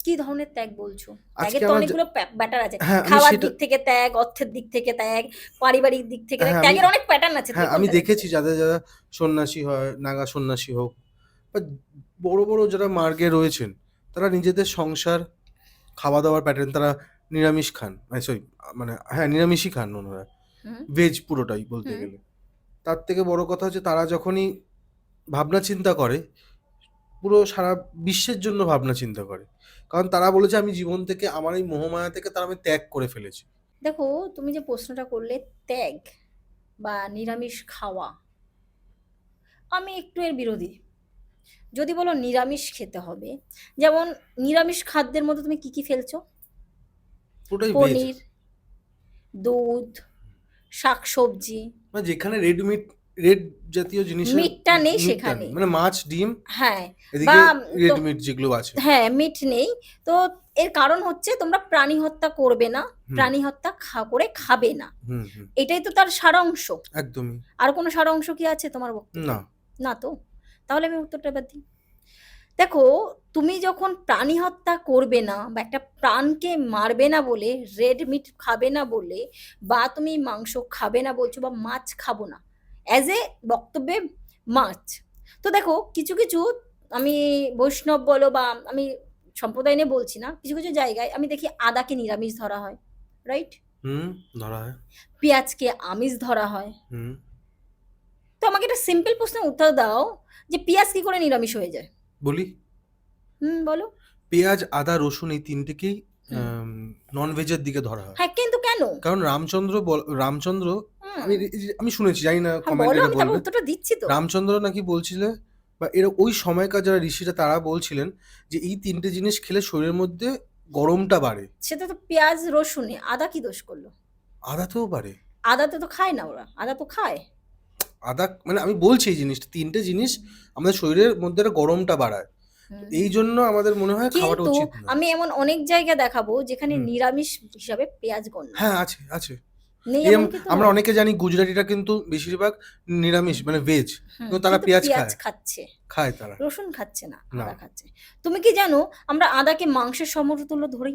কি ধরনের ত্যাগ বলছো? আজকে ত্যাগের তো আমার অনেকগুলো ব্যাটার আছে। হ্যাঁ, আমি খাওয়ার সেটা দিক থেকে ত্যাগ, অর্থের দিক থেকে ত্যাগ, পারিবারিক দিক থেকে ত্যাগ, হ্যাঁ, ত্যাগের অনেক প্যাটার্ন আছে। তুমি আমি কোনটা দেখতে দেখেছি চাও? যাদের যারা সন্ন্যাসী হয়, নাগা সন্ন্যাসী হোক বা বড় বড় যারা মার্গে রয়েছেন, তারা নিজেদের সংসার, খাওয়া দাওয়ার প্যাটার্ন তারা নিরামিষ খান, সরি, মানে হ্যাঁ নিরামিষই খান ওনারা, হুম ভেজ পুরোটাই বলতে হুম গেলে। তার থেকে বড় কথা হচ্ছে তারা যখনই ভাবনা চিন্তা করে, পুরো সারা বিশ্বের জন্য ভাবনা চিন্তা করে। কারণ তারা বলেছে আমি জীবন থেকে আমার এই মোহমায়া থেকে তারা আমি ত্যাগ করে ফেলেছি। দেখো, তুমি যে প্রশ্নটা করলে, ত্যাগ বা নিরামিষ খাওয়া, আমি একটু এর বিরোধী। যদি বলো নিরামিষ খেতে হবে, যেমন নিরামিষ খাদ্যের মধ্যে তুমি কি কি ফেলছো? পুরোটাই ভেজ। পনির, দুধ, শাকসবজি, মানে যেখানে রেড জাতীয় জিনিসের মিটটা নেই মিটটা সেখানে। নেই, মানে মাছ ডিম, হ্যাঁ, বা এদিকে তো রেড মিট যেগুলো আছে। হ্যাঁ, মিট নেই। তো এর কারণ হচ্ছে তোমরা প্রাণী হত্যা করবে না, হুম, প্রাণী হত্যা করে খাবে না, হুম, হুম, এটাই তো তার সারাংশ। একদমই। আর কোনো সারাংশ কি আছে তোমার বক্তব্যে? না। না তো। তাহলে আমি উত্তরটা এবার দিই। দেখো, তুমি যখন প্রাণী হত্যা করবে না বা একটা প্রাণকে মারবে না বলে, রেড মিট খাবে না বলে, বা তুমি মাংস খাবে না বলছো, বা মাছ খাবো না অ্যাজ এ বক্তব্যে মাছ, তো দেখো কিছু কিছু, আমি বৈষ্ণব বলো বা আমি সম্প্রদায় নিয়ে বলছি না, কিছু কিছু জায়গায় আমি দেখি আদাকে নিরামিষ ধরা হয়, রাইট? হুম, ধরা হয়। পেঁয়াজকে আমিষ ধরা হয়। হুম, তো আমাকে একটা সিম্পল প্রশ্নের উত্তর দাও, যে পেঁয়াজ কি করে নিরামিষ হয়ে যায়? বলি। বলো। পেঁয়াজ, আদা, রসুন এই তিনটেকেই হুম নন ভেজের দিকে ধরা হয়। হ্যাঁ, কিন্তু কেন? কারণ রামচন্দ্র, হুম আমি শুনেছি, জানি না, হ্যাঁ, কমেন্ট বলো, এটা আমি তারপর বলবে। উত্তরটা দিচ্ছি তো। রামচন্দ্র নাকি বলছিল, বা ওই সময়কার যারা ঋষিরা তারা বলছিলেন যে এই তিনটে জিনিস খেলে শরীরের মধ্যে গরমটা বাড়ে। সেটা তো পেঁয়াজ রসুনে, আদা কি দোষ করলো? আদাতেও বাড়ে। আদাতে তো খায় না ওরা, আদা তো খায়। আদা মানে আমি বলছি এই জিনিসটা, তিনটে জিনিস আমাদের শরীরের মধ্যে একটা গরমটা বাড়ায়। তো হুম। এই জন্য আমাদের মনে হয় খাওয়াটা কিন্তু উচিত না। আমি এমন অনেক জায়গা দেখাবো যেখানে হুম, নিরামিষ হিসাবে পেঁয়াজ গণ্য, হ্যাঁ, আছে আছে। নেই এই এমন কিন্তু আমরা নয়। অনেকে জানি গুজরাটিরা কিন্তু বেশিরভাগ নিরামিষ মানে ভেজ, হুম, কিন্তু তারা কিন্তু পেঁয়াজ পেঁয়াজ খায়, খাচ্ছে, খায় তারা। রসুন খাচ্ছে না, না। আদা খাচ্ছে। তুমি কি জানো, আমরা আদাকে মাংসের সমতুল্য ধরি?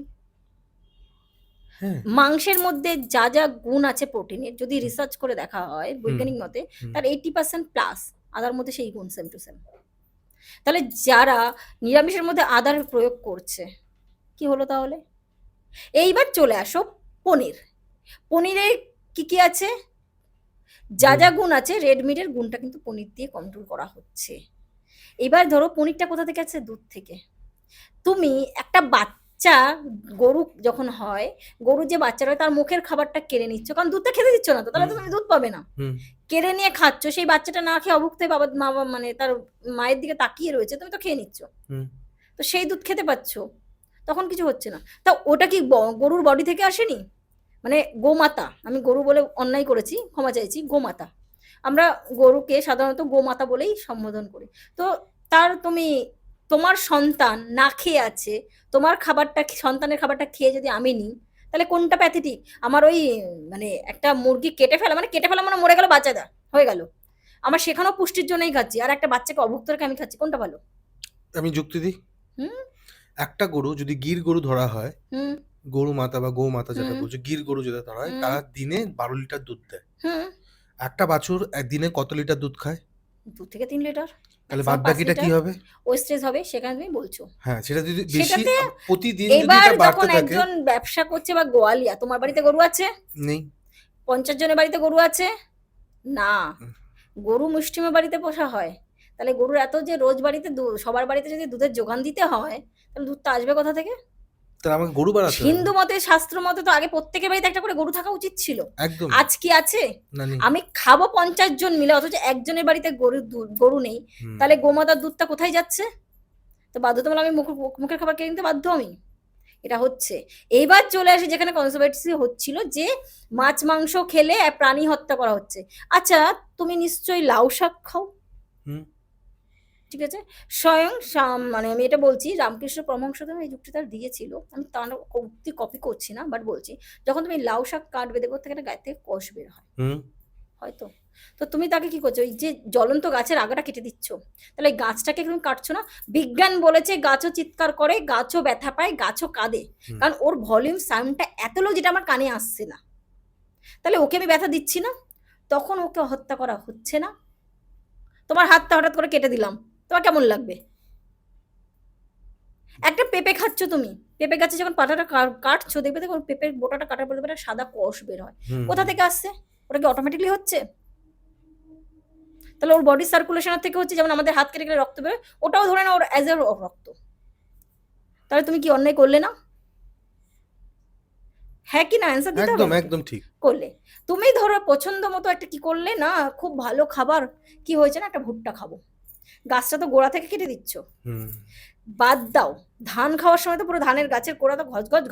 হ্যাঁ। মাংসের মধ্যে যা যা গুণ আছে প্রোটিনের, যদি রিসার্চ করে দেখা হয় হুম, বৈজ্ঞানিক মতে, হুম, তার 80% প্লাস আদার মধ্যে সেই গুণ সেম টু সেম। তাহলে যারা নিরামিষের মধ্যে আদার প্রয়োগ করছে, কি হলো তাহলে? এইবার চলে আসো পনির। পনিরে কি কি আছে? যা হুম, যা গুণ আছে, রেড মিটের গুণটা কিন্তু পনির দিয়ে কন্ট্রোল করা হচ্ছে। এবার ধরো পনিরটা কোথা থেকে আছে? দুধ থেকে। তুমি একটা বাচ্চা গরু যখন হয়, গরুর যে বাচ্চাটা হয় তার মুখের খাবারটা কেড়ে নিচ্ছ, কারণ দুধটা খেতে দিচ্ছ না তো, তাহলে তো তুমি দুধ পাবে না। হুম কেড়ে নিয়ে খাচ্ছ, সেই বাচ্চাটা না খেয়ে অভুক্ত হয়ে মানে তার মায়ের দিকে তাকিয়ে রয়েছে, তুমি তো খেয়ে নিচ্ছ, হুম তো সেই দুধ খেতে পাচ্ছ, তখন কিছু হচ্ছে না। তা ওটা কি গরুর বডি থেকে আসেনি? মানে গোমাতা, আমি গরু বলে অন্যায় করেছি, ক্ষমা চাইছি, গোমাতা। আমরা গরুকে সাধারণত গোমাতা বলেই সম্বোধন করি। তো তুমি তোমার সন্তান না খেয়ে আছে, তোমার খাবারটা সন্তানের খাবারটা খেয়ে যদি আমি নিই, তাহলে কোনটা প্যাথেটিক? আমার ওই মানে একটা মুরগি কেটে ফেলা মানে মরে গেল, বাচ্চা দা হয়ে গেল, আমার সেখানেও পুষ্টির জন্যই খাচ্ছি, আর একটা বাচ্চাকে অভুক্ত রেখে আমি খাচ্ছি, কোনটা ভালো? আমি যুক্তি দিই। হুম একটা গরু যদি গির গরু ধরা হয়, হুম গরু মাতা বা গৌ মাতা যেটা হুম বলছে, গির গরু যেটা ধরা হয়, হুম তারা দিনে 12 লিটার দুধ দেয়। হুম একটা বাছুর একদিনে কত লিটার দুধ খায়? 2 থেকে 3 লিটার, তাহলে ম্যাক্সিমাম বাদ পাঁচ বাকিটা কি লিটার হবে? ওয়েস্টেজ হবে, সেখানে তুমি বলছো। হ্যাঁ, সেটা যদি বেশি সেটাতে প্রতিদিন যদি এবার এটা বাড়তে যখন থাকে। একজন ব্যবসা করছে বা গোয়ালিয়া, তোমার বাড়িতে গরু আছে? নেই। 50 জনের বাড়িতে গরু আছে? না, হুম, গরু মুষ্টিমেয় বাড়িতে পোষা হয়। তাহলে গরুর এত যে রোজ বাড়িতে সবার বাড়িতে যদি দুধের যোগান দিতে হয়, তাহলে দুধটা আসবে কোথা থেকে? তাহলে আমাকে গরু বাড়াতে হবে। হিন্দু মতে, শাস্ত্র মতে তো আগে প্রত্যেকের বাড়িতে একটা করে গরু থাকা উচিত ছিল। একদম। আজ কি আছে? না, নেই। আমি খাবো 50 জন মিলে, অথচ একজনের বাড়িতে গরু নেই, হুম, তাহলে গোমাতার দুধটা কোথায় যাচ্ছে? তো বাধ্যতামূলক আমি মুখের খাবার কিনে নিতে বাধ্য আমি। এটা হচ্ছে। এইবার চলে আসে যেখানে কনসার্ভেটিভ হচ্ছিল, যে মাছ মাংস খেলে প্রাণী হত্যা করা হচ্ছে। আচ্ছা, তুমি নিশ্চয়ই লাউ শাক খাও, হুম, ঠিক আছে? স্বয়ং মানে আমি এটা বলছি, রামকৃষ্ণ পরমহংসদেব এই যুক্তিটা দিয়েছিল, আমি তার উক্তি কপি করছি না, বাট বলছি, যখন তুমি লাউ শাক কাটবে, দেখবে থেকে একটা গায়ে থেকে কষ বের হয়, হুম, হয়তো। তো তুমি তাকে কি করছো? ওই যে জ্বলন্ত গাছের আগাটা কেটে দিচ্ছ, তাহলে এই গাছটাকে তুমি কাটছো না? বিজ্ঞান বলেছে গাছও চিৎকার করে, গাছও ব্যথা পায়, গাছও কাঁদে, হুম। কারণ ওর ভলিউম সাউন্ডটা এত লো যেটা আমার কানে আসছে না। তাহলে ওকে আমি ব্যথা দিচ্ছি না, তখন ওকে হত্যা করা হচ্ছে না। তোমার হাতটা হঠাৎ করে কেটে দিলাম, তোমার কেমন লাগবে? একটা পেঁপে খাচ্ছ তুমি, পেঁপে গাছে যখন পাতাটা কাটছো, দেখবে দেখো পেঁপের বোটাটা কাটার পর একটা সাদা কষ বের হয়, হুম, কোথা থেকে আসছে? ওটা কি অটোমেটিকলি হচ্ছে? তাহলে ওর বডি সার্কুলেশনের থেকে হচ্ছে, যেমন আমাদের হাত কেটে গেলে রক্ত বেরোয়, ওটাও ধরে না ওর অ্যাজ এ রক্ত। তাহলে তুমি কি অন্যায় করলে না? হ্যাঁ কি না অ্যান্সার দিতে হবে একদম আমাকে। একদম ঠিক। করলে তুমি ধরো পছন্দ মতো একটা কি করলে না, খুব ভালো খাবার, কি হয়েছে না, একটা ভুট্টা খাবো, গাছটা তো গোড়া থেকে কেটে দিচ্ছ। হুম, বাদ দাও, ধান খাওয়ার সময় তো পুরো ধানের গাছের গোড়া তো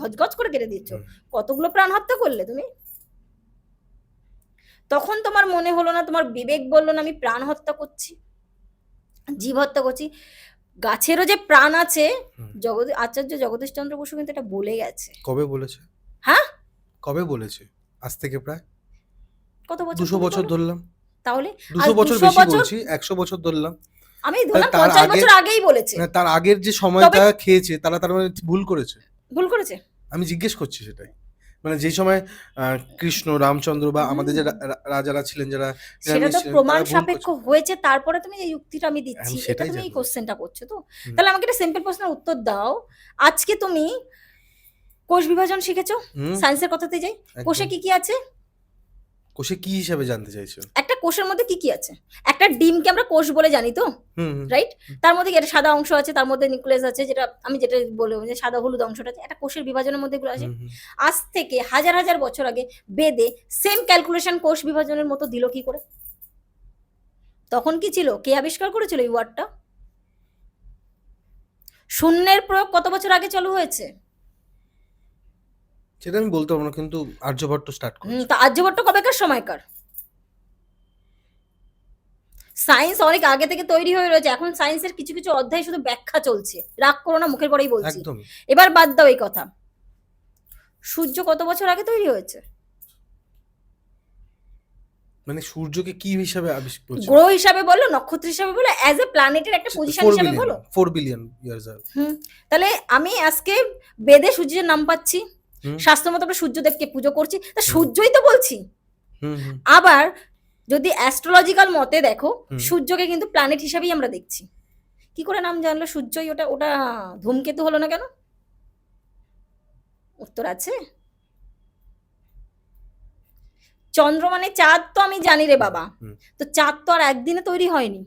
ঘজঘজ করে কেটে দিচ্ছ, হুম। কতগুলো প্রাণ হত্যা করলে তুমি। তখন তোমার মনে হলো না, তোমার বিবেক বললো না আমি প্রাণ হত্যা করছি, জীব হত্যা করছি? গাছেরও যে প্রাণ আছে, হুম। আচার্য জগদীশ চন্দ্র বসু কিন্তু এটা বলে গেছে। কবে বলেছে? হ্যাঁ, কবে বলেছে? আজ থেকে প্রায় কত বছর 200 তুমি বছর বলো? ধরলাম। তাহলে আজ 200 বছর 200 বেশি বছর, বলছি, 100 বছর ধরলাম। আমি তাহলে ধরলাম তার 50 আগে, বছর আগেই বলেছে। না, তার আগের যে সময়টা খেয়েছে তারা তার মানে ভুল করেছে। ভুল করেছে। আমি জিজ্ঞেস করছি সেটাই। মানে যে সময় কৃষ্ণ, রামচন্দ্র বা আমাদের যে রাজারা ছিলেন, যারা সেটা নিরামিষ তো ছিলেন, প্রমাণ তারা ভুল সাপেক্ষ করছে। হয়েছে, তারপরে তুমি এই যুক্তিটা আমি দিচ্ছি, আমি এটা সেটাই তুমি এই জানি। কোশ্চেনটা করছো তো। হুম, তাহলে আমাকে একটা সিম্পল প্রশ্নের উত্তর দাও। আজকে তুমি কোষ বিভাজন শিখেছো, হুম, সায়েন্সের কথাতে যাই, কোষে একদম। কি কি আছে? কোষে কি হিসাবে জানতে চাইছো? একটা কোষের মধ্যে কি কি আছে? একটা ডিমকে আমরা কোষ বলে জানি তো, হুম, হুম, রাইট? তার মধ্যে কি একটা সাদা অংশ আছে, তার মধ্যে নিউক্লিয়াস আছে, যেটা আমি যেটা বলবো যে সাদা হলুদ অংশটা আছে, একটা কোষের বিভাজনের মধ্যে এগুলো আছে। হুম, হুম। আজ থেকে হাজার হাজার বছর আগে বেদে সেম ক্যালকুলেশন কোষ বিভাজনের মতো দিল কি করে? তখন কি ছিল? কে আবিষ্কার করেছিল এই ওয়ার্ডটা? শূন্যের প্রয়োগ কত বছর আগে চালু হয়েছে? সেটা আমি বলতে পারবো না, কিন্তু আর্যভট্ট স্টার্ট করেছে। তা আর্যভট্ট কবেকার সময়কার? সায়েন্স অনেক আগে থেকে তৈরি হয়ে রয়েছে, এখন সায়েন্সের কিছু কিছু অধ্যায় শুধু ব্যাখ্যা চলছে, রাগ করো না, মুখের পরেই বলছি। একদম। এবার বাদ দাও এই কথা, সূর্য কত বছর আগে তৈরি হয়েছে? মানে সূর্যকে কি হিসাবে আবিষ্কার করছে? গ্রহ হিসাবে বলো, নক্ষত্র হিসাবে বলো, অ্যাজ এ প্ল্যানেটের একটা পজিশন 4 হিসাবে বিলিয়ন, বলো। 4 বিলিয়ন ইয়ার্স আগে। তাহলে আমি আজকে বেদে সূর্যের নাম পাচ্ছি, হুম, শাস্ত্র মতো আমরা সূর্যদেবকে পুজো করছি, তা হুম। সূর্যই তো বলছি। হুম, হুম, আবার যদি অ্যাস্ট্রোলজিক্যাল মতে দেখো, হুম। সূর্যকে কিন্তু প্ল্যানেট হিসাবেই আমরা দেখছি। কি করে নাম জানলো সূর্যই? ওটা ওটা ধূমকেতু হলো না কেন? উত্তর আছে। চন্দ্র মানে চাঁদ তো আমি জানি রে বাবা, হুম, তো চাঁদ তো আর একদিনে তৈরি হয়নি।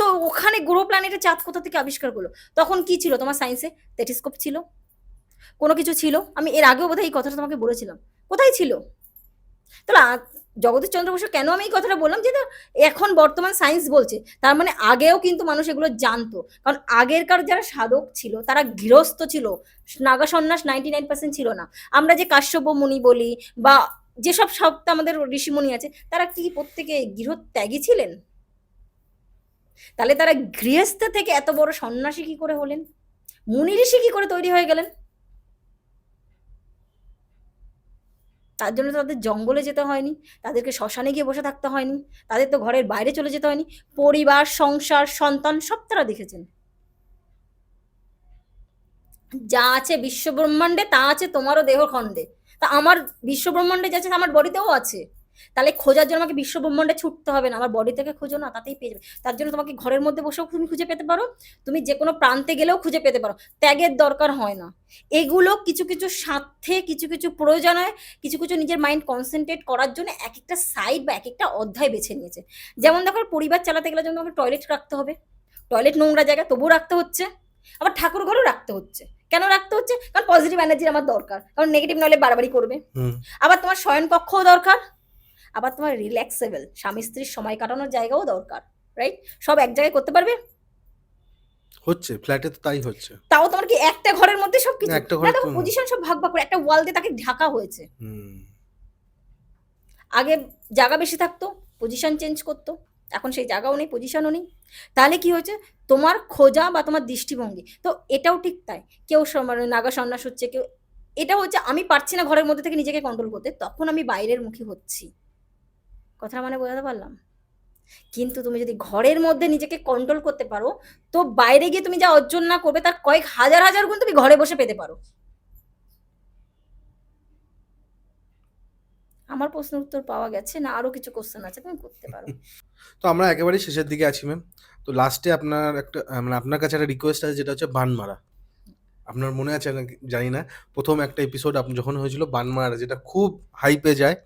তো ওখানে গ্রহ প্ল্যানেটে চাঁদ কোথা থেকে আবিষ্কার করলো? তখন কি ছিল তোমার সায়েন্সে? টেলিস্কোপ ছিল, কোনো কিছু ছিল? আমি এর আগেও বোধহয় এই কথাটা তোমাকে বলেছিলাম। কোথায় ছিল? তাহলে জগদীশ চন্দ্র বসু কেন আমি এই কথাটা বললাম, যে এখন বর্তমান সায়েন্স বলছে, তার মানে আগেও কিন্তু মানুষ এগুলো জানতো। কারণ আগেরকার যারা সাধক ছিল তারা গৃহস্থ ছিল, নাগা সন্ন্যাস 99% ছিল না। আমরা যে কাশ্যপ মুনি বলি বা যেসব সপ্তা আমাদের ঋষিমুনি আছে, তারা কি প্রত্যেকে গৃহত্যাগী ছিলেন? তাহলে তারা গৃহস্থ থেকে এত বড় সন্ন্যাসী কি করে হলেন? মুনি ঋষি কি করে তৈরি হয়ে গেলেন? তার জন্য তো তাদের জঙ্গলে যেতে হয়নি, তাদেরকে শ্মশানে গিয়ে বসে থাকতে হয়নি, তাদের তো ঘরের বাইরে চলে যেতে হয়নি। পরিবার, সংসার, সন্তান সব তারা দেখেছেন। যা আছে বিশ্বব্রহ্মাণ্ডে তা আছে তোমারও দেহখণ্ডে। তা আমার বিশ্বব্রহ্মাণ্ডে যা আছে আমার বডিতেও আছে। তাহলে খোঁজার জন্য আমাকে বিশ্বব্রহ্মাণ্ডে ছুটতে হবে না, আমার বডি থেকে খোঁজো না, তাতেই পেয়ে যাবে। তার জন্য তোমাকে ঘরের মধ্যে বসেও তুমি খুঁজে পেতে পারো, তুমি যে কোনো প্রান্তে গেলেও খুঁজে পেতে পারো। ত্যাগের দরকার হয় না। এগুলো কিছু কিছু স্বার্থে, কিছু কিছু প্রয়োজনে, কিছু কিছু নিজের মাইন্ড কনসেন্ট্রেট করার জন্য এক একটা সাইড বা এক একটা অধ্যায় বেছে নিয়েছে। যেমন দেখো, পরিবার চালাতে গেলে যেমন তোমাকে টয়লেট রাখতে হবে, টয়লেট নোংরা জায়গা তবুও রাখতে হচ্ছে, আবার ঠাকুর ঘরেও রাখতে হচ্ছে। কেন রাখতে হচ্ছে? কারণ পজিটিভ এনার্জি আমার দরকার, কারণ নেগেটিভ নলে বাড়াবাড়ি করবে। আবার তোমার শয়ন কক্ষও দরকার, আবার তোমার রিল্যাক্সেবল স্বামী স্ত্রীর সময় কাটানোর জায়গাও দরকার, রাইট? সব এক জায়গায় করতে পারবে? হচ্ছে ফ্ল্যাটে তো তাই হচ্ছে। তাও তোমার কি একটা ঘরের মধ্যে সবকিছু? একটা না, ঘরে দেখো তো পজিশন সব ভাগ ভাগ করে একটা ওয়াল দিয়ে তাকে ঢাকা হয়েছে। হুম। আগে জায়গা বেশি থাকতো, পজিশন চেঞ্জ করতো, এখন সেই জায়গাও নেই, পজিশনও নেই। তাহলে কি হয়েছে? তোমার খোঁজা বা তোমার দৃষ্টিভঙ্গি তো এটাও ঠিক তাই। কেউ মানে নাগা সন্ন্যাস হচ্ছে, কেউ এটা হচ্ছে আমি পারছি না ঘরের মধ্যে থেকে নিজেকে কন্ট্রোল করতে, তখন আমি বাইরের মুখী হচ্ছি। কথাটা মানে বোঝাতে পারলাম? কিন্তু তুমি যদি ঘরের মধ্যে নিজেকে কন্ট্রোল করতে পারো, তো বাইরে গিয়ে তুমি যা অর্জন না করবে তার কয়েক হাজার হাজার গুণ তুমি ঘরে বসে পেতে পারো। আমার প্রশ্নের উত্তর পাওয়া গেছে না? আরো কিছু কোশ্চেন আছে, তুমি করতে পারো। তো আমরা একেবারেই শেষের দিকে আছি ম্যাম। তো লাস্টে আপনার একটা মানে আপনার কাছে একটা রিকোয়েস্ট আছে, যেটা হচ্ছে বান মারা। আপনার মনে আছে নাকি জানি না, প্রথম একটা এপিসোড আপনি যখন হয়েছিল বান মারা, যেটা খুব হাইপে যায়,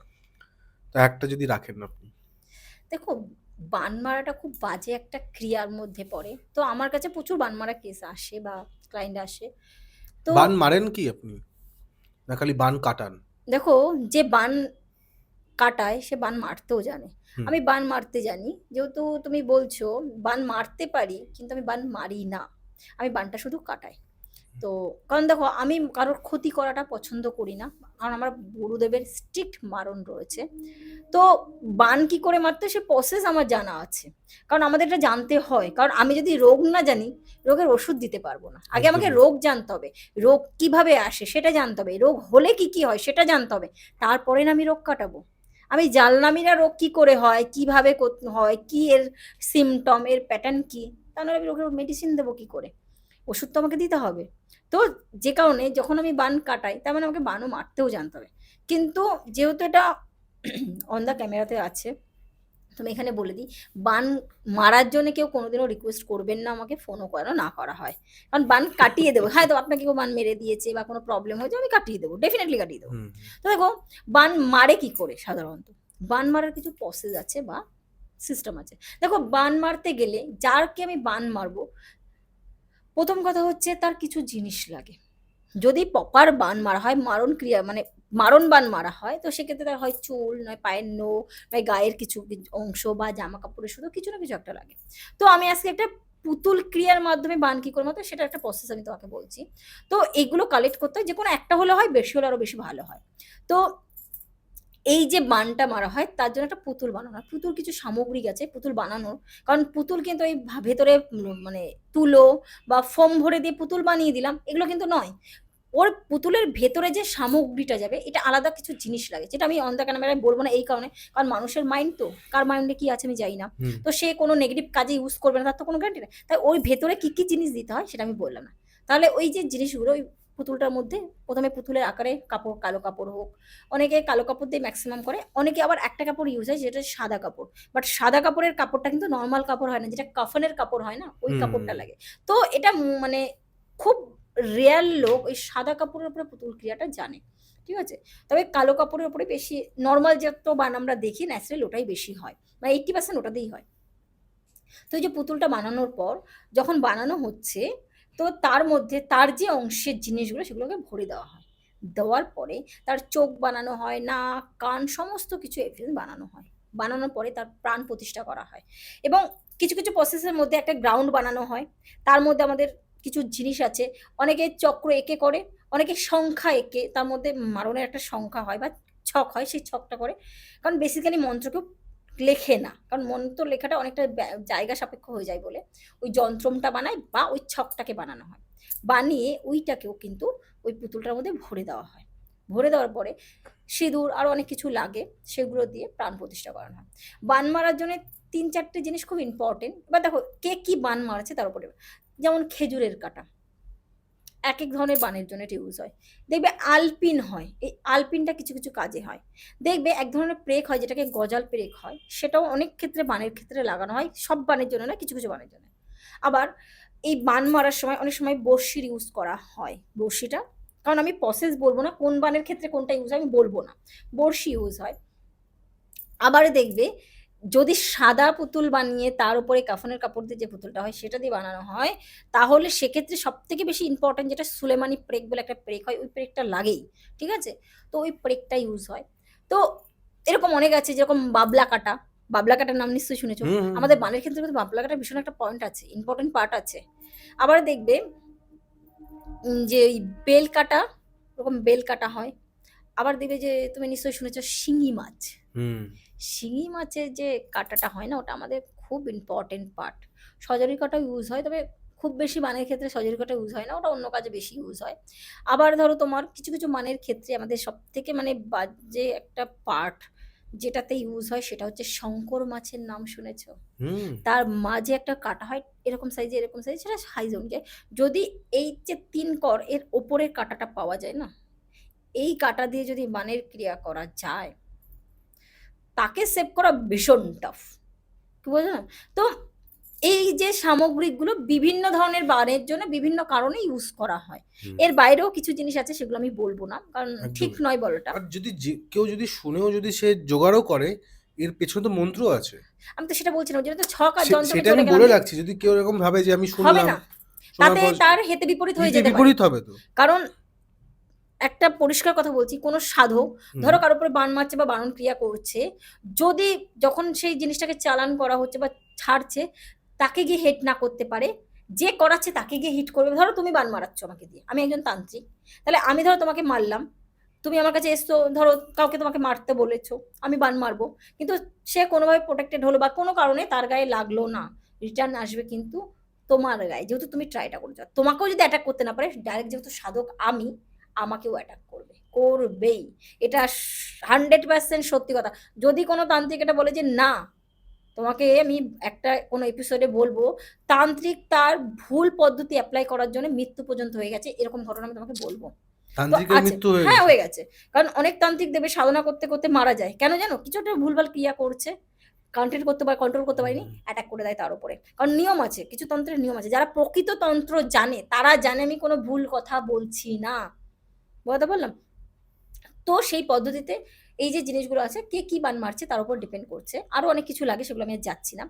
তো একটা যদি রাখেন আপনি। দেখো, বান মারাটা খুব বাজে একটা ক্রিয়ার মধ্যে পড়ে। তো আমার কাছে প্রচুর বান মারা কেস আসে বা ক্লায়েন্ট আসে। তো বান মারেন কি আপনি, না খালি বান কাটান? দেখো, যে বান কাটায় সে বান মারতেও জানে। হুম। আমি বান মারতে জানি, যেহেতু তুমি বলছো বান মারতে পারি, কিন্তু আমি বান মারি না, আমি বানটা শুধু কাটাই। তো কারণ দেখো, আমি কারোর ক্ষতি করাটা পছন্দ করি না, কারণ আমার গুরুদেবের স্ট্রিক্ট মারণ রয়েছে। তো বান কি করে মারতে সে প্রসেস আমার জানা আছে, কারণ আমাদের এটা জানতে হয়। কারণ আমি যদি রোগ না জানি, রোগের ওষুধ দিতে পারবো না। আগে আমাকে একদমই। রোগ জানতে হবে, রোগ কিভাবে আসে সেটা জানতে হবে, রোগ হলে কি কি হয় সেটা জানতে হবে, তারপরে না আমি রোগ কাটাবো। আমি জানলামই না রোগ কি করে হয়, কিভাবে হয়, কি এর সিমটম, এর প্যাটার্ন কি, তাহলে আমি রোগের মেডিসিন দেবো কি করে? ওষুধ তো আমাকে দিতে হবে। তো যে কারণে যখন আমি বান কাটাই, তার মানে আমাকে বানও মারতেও জানতে হবে। কিন্তু যেহেতু এটা অন দ্য ক্যামেরাতে আছে, তো আমি এখানে বলে দিই, বান মারার জন্য কেউ কোনোদিনও রিকোয়েস্ট করবেন না আমাকে, ফোনও করা না করা হয়। কারণ বান কাটিয়ে দেবো, হ্যাঁ, তো আপনাকে কেউ বান মেরে দিয়েছে বা কোনো প্রবলেম হয়েছে, আমি কাটিয়ে দেবো, ডেফিনেটলি কাটিয়ে দেবো। হুম। তো দেখো, বান মারে কি করে সাধারণত? বান মারার কিছু প্রসেস আছে বা সিস্টেম আছে। দেখো, বান মারতে গেলে যারকে আমি বান মারবো, প্রথম কথা হচ্ছে তার কিছু জিনিস লাগে। যদি প্রপার বান মারা হয়, মারণ ক্রিয়া মানে মারণ বান মারা হয়, তো সেক্ষেত্রে তার হয় চুল, নয় পায়ের নখ, নয় গায়ের কিছু অংশ বা জামা কাপড়ের শুধু কিছু না কিছু একটা লাগে। তো আমি আজকে একটা পুতুল ক্রিয়ার মাধ্যমে বান কি করে মারতে হয় সেটা একটা প্রসেস আমি তোমাকে বলছি। তো এইগুলো কালেক্ট করতে হয়, যে কোনো একটা হলে হয়, বেশি হলে আরো বেশি ভালো হয়। তো এই যে বানটা মারা হয় তার জন্য একটা পুতুল বানানো হয়। পুতুল কিছু সামগ্রিক আছে পুতুল বানানোর, কারণ পুতুল কিন্তু ওই ভেতরে মানে তুলো বা ফোম ভরে দিয়ে পুতুল বানিয়ে দিলাম, এগুলো কিন্তু নয়। ওর পুতুলের ভেতরে যে সামগ্রীটা যাবে, এটা আলাদা কিছু জিনিস লাগে, যেটা আমি অন দ্য ক্যামেরায় বলবো না এই কারণে, কারণ মানুষের মাইন্ড তো, কার মাইন্ডে কি আছে আমি জানি না। হুম। তো সে কোনো নেগেটিভ কাজে ইউজ করবে না, তার তো কোনো গ্যারান্টি নেই। তাই ওই ভেতরে কি কি জিনিস দিতে হয় সেটা আমি বললাম না। তাহলে ওই যে জিনিসগুলো ওই পুতুলটার মধ্যে, প্রথমে পুতুলের আকারে কাপড়, কালো কাপড় হোক, অনেকে কালো কাপড় দিয়ে ম্যাক্সিমাম করে, অনেকে আবার একটা কাপড় ইউজ হয় যেটা সাদা কাপড়। বাট সাদা কাপড়ের কাপড়টা কিন্তু নর্মাল কাপড় হয় না, যেটা কাফনের কাপড় হয় না, ওই কাপড়টা হুম। লাগে। তো এটা মানে খুব রেয়ার লোক ওই সাদা কাপড়ের উপরে পুতুল ক্রিয়াটা জানে, ঠিক আছে? তবে কালো কাপড়ের উপরে বেশি, নর্মাল যত বান আমরা দেখি ন্যাচারাল ওটাই বেশি হয়, মানে 80% ওটাতেই হয়। তো এই যে পুতুলটা বানানোর পর যখন বানানো হচ্ছে, তো তার মধ্যে তার যে অংশের জিনিসগুলো সেগুলোকে ভরে দেওয়া হয়। দেওয়ার পরে তার চোখ বানানো হয়, নাক, কান সমস্ত কিছু এভরিথিং বানানো হয়। বানানোর পরে তার প্রাণ প্রতিষ্ঠা করা হয় এবং কিছু কিছু প্রসেসের মধ্যে একটা গ্রাউন্ড বানানো হয়। তার মধ্যে আমাদের কিছু জিনিস আছে, অনেকে চক্র এঁকে করে, অনেকে সংখ্যা এঁকে তার মধ্যে মারণের একটা সংখ্যা হয় বা ছক হয়, সেই ছকটা করে। কারণ বেসিক্যালি মন্ত্র কেউ লেখে না, কারণ মন্ত্র লেখাটা অনেকটা জায়গা সাপেক্ষ হয়ে যায় বলে ওই যন্ত্রমটা বানায় বা ওই ছকটাকে বানানো হয়। বানিয়ে ওইটাকেও কিন্তু ওই পুতুলটার মধ্যে ভরে দেওয়া হয়। ভরে দেওয়ার পরে সিঁদুর আরও অনেক কিছু লাগে, সেগুলো দিয়ে প্রাণ প্রতিষ্ঠা করানো হয়। বান মারার জন্য ৩-৪টে জিনিস খুব ইম্পর্টেন্ট। এবার দেখো কে কী বান মারছে তার উপরে, যেমন খেজুরের কাঁটা এক এক ধরনের বানের জন্য এটা ইউজ হয়। দেখবে আলপিন হয়, এই আলপিনটা কিছু কিছু কাজে হয়। দেখবে এক ধরনের প্রেক হয় যেটাকে গজাল প্রেক হয়, সেটাও অনেক ক্ষেত্রে বানের ক্ষেত্রে লাগানো হয়, সব বানের জন্য না, কিছু কিছু বানের জন্য। আবার এই বান মারার সময় অনেক সময় বড়শির ইউজ করা হয়। বড়শিটা, কারণ আমি প্রসেস বলবো না কোন বানের ক্ষেত্রে কোনটা ইউজ হয়, আমি বলবো না, বড়শি ইউজ হয়। আবার দেখবে যদি সাদা পুতুল বানিয়ে তার উপরে কাফনের কাপড় দিয়ে যে পুতুলটা হয় সেটা দিয়ে বানানো হয়, তাহলে সেক্ষেত্রে সব থেকে বেশি ইম্পর্টেন্ট যেটা সুলেমানি প্রেক বলে একটা প্রেক হয়, ওই প্রেকটা লাগেই, ঠিক আছে? তো ওই প্রেকটা ইউজ হয়। তো এরকম অনেক আছে, যেরকম বাবলা কাটা, বাবলা কাটার নাম নিশ্চয়ই শুনেছো। হুম হুম আমাদের বানের ক্ষেত্রে কিন্তু বাবলা কাটার ভীষণ একটা পয়েন্ট আছে, ইম্পর্টেন্ট পার্ট আছে। আবার দেখবে যে ওই বেল কাটা, ওরকম বেল কাটা হয়। আবার দেখবে যে তুমি নিশ্চয়ই শুনেছো শিঙি মাছ, হুম শিঙি মাছের যে কাঁটাটা হয় না, ওটা আমাদের খুব ইম্পর্টেন্ট পার্ট। সজরি কাঁটা ইউজ হয়, তবে খুব বেশি মানের ক্ষেত্রে সজরি কাঁটা ইউজ হয় না, ওটা অন্য কাজে বেশি ইউজ হয়। আবার ধরো তোমার কিছু কিছু মানের ক্ষেত্রে আমাদের সব থেকে মানে বাজে একটা পার্ট যেটাতে ইউজ হয় সেটা হচ্ছে শঙ্কর মাছের নাম শুনেছো? হুম তার মাঝে একটা কাটা হয় এরকম সাইজে, এরকম সাইজ, সেটা সাইজ অনুযায়ী। যদি এই যে ৩ কর এর ওপরের কাঁটাটা পাওয়া যায় না, এই কাঁটা দিয়ে যদি বানের ক্রিয়া করা যায়, তাকে সেভ করা ভীষণ টাফ। কি বুঝলেন? তো এই যে সামগ্রিকগুলো বিভিন্ন ধরনের বানের জন্য বিভিন্ন কারণে ইউজ করা হয়। হুম এর বাইরেও কিছু জিনিস আছে, সেগুলো আমি বলবো না, কারণ ঠিক একদমই। নয় বলাটা। আর যদি কেউ যদি শুনেও যদি সে জোগাড়ও করে, এর পেছনে তো মন্ত্র আছে। আমি তো সেটা বলছি না, ওই জন্য তো ছক আর যন্ত্রকে সেটা আমি চলে গেলাম বলে যে রাখছি, যদি কেউ এরকম ভাবে যে আমি হবে শুনলাম, না, শোনার তাতে পর তার হিতে বিপরীত হয়ে হিতে যেতে পারে। বিপরীত হবে তো। কারণ একটা পরিষ্কার কথা বলছি, কোনো সাধক হুম ধরো কারোর উপরে বান মারছে বা বানন ক্রিয়া করছে, যদি যখন সেই জিনিসটাকে চালান করা হচ্ছে বা ছাড়ছে, তাকে গিয়ে হেট না করতে পারে, যে করাচ্ছে তাকে গিয়ে হিট করবে। ধরো তুমি বান মারাচ্ছ আমাকে দিয়ে, আমি একজন তান্ত্রিক, তাহলে আমি ধরো তোমাকে মারলাম, তুমি আমার কাছে এসছো, ধরো কাউকে তোমাকে মারতে বলেছো, আমি বান মারবো, কিন্তু সে কোনোভাবে প্রোটেক্টেড হলো বা কোনো কারণে তার গায়ে লাগলো না, রিটার্ন আসবে কিন্তু তোমার গায়ে, যেহেতু তুমি ট্রাইটা করেছো। তোমাকেও যদি অ্যাটাক করতে না পারে, ডাইরেক্ট যেহেতু সাধক আমি, আমাকেও অ্যাটাক করবে, করবেই। এটা 100% সত্যি কথা। যদি কোনো তান্ত্রিক এটা বলে যে না, তোমাকে আমি একটা কোনো এপিসোডে বলবো তান্ত্রিক তার ভুল পদ্ধতি অ্যাপ্লাই করার জন্য মৃত্যু পর্যন্ত হয়ে গেছে, এরকম ঘটনা আমি তোমাকে বলবো। তো তান্ত্রিকের আছে, মৃত্যু হয়ে হ্যাঁ গেছে। হয়ে গেছে। কারণ অনেক তান্ত্রিক দেবে সাধনা করতে করতে মারা যায়, কেন জানো? কিছু একটা ভুলভাল ক্রিয়া করছে, কন্ট্রোল করতে পারেনি, হুম অ্যাটাক করে দেয় তার উপরে। কারণ নিয়ম আছে, কিছু তন্ত্রের নিয়ম আছে, যারা প্রকৃত তন্ত্র জানে তারা জানে আমি কোনো ভুল কথা বলছি না, বুঝতে পারলাম? তো সেই পদ্ধতিতে এই যে জিনিসগুলো আছে, কে কি বান মারছে তার উপর ডিপেন্ড করছে, আরো অনেক কিছু লাগে, সেগুলো আমি আর যাচ্ছি না।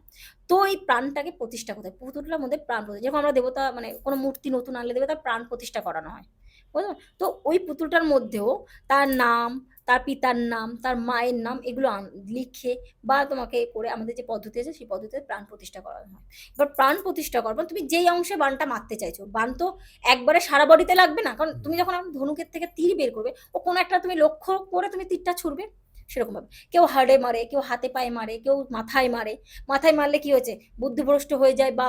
তো এই প্রাণটাকে প্রতিষ্ঠা করতে হয়, পুতুলটার মধ্যে প্রাণ প্রতিষ্ঠা, যেরকম আমরা দেবতা মানে কোনো মূর্তি নতুন আনলে দেবে তার প্রাণ প্রতিষ্ঠা করানো হয়, বুঝলো? তো ওই পুতুলটার মধ্যেও তার নাম, তার পিতার নাম, তার মায়ের নাম, এগুলো লিখে বা তোমাকে করে আমাদের যে পদ্ধতি আছে সেই পদ্ধতিতে প্রাণ প্রতিষ্ঠা করানো হয়। এবার প্রাণ প্রতিষ্ঠা করবো, তুমি যেই অংশে বানটা মারতে চাইছো, বান তো একবারে সারা বডিতে লাগবে না, কারণ তুমি যখন ধনুকের থেকে তীর বের করবে, ও কোনো একটা তুমি লক্ষ্য করে তুমি তীরটা ছুড়বে, সেরকম ভাবে কেউ হাড়ে মারে, কেউ হাতে পায়ে মারে, কেউ মাথায় মারে। মাথায় মারলে কি হয়েছে, বুদ্ধিভ্রষ্ট হয়ে যায় বা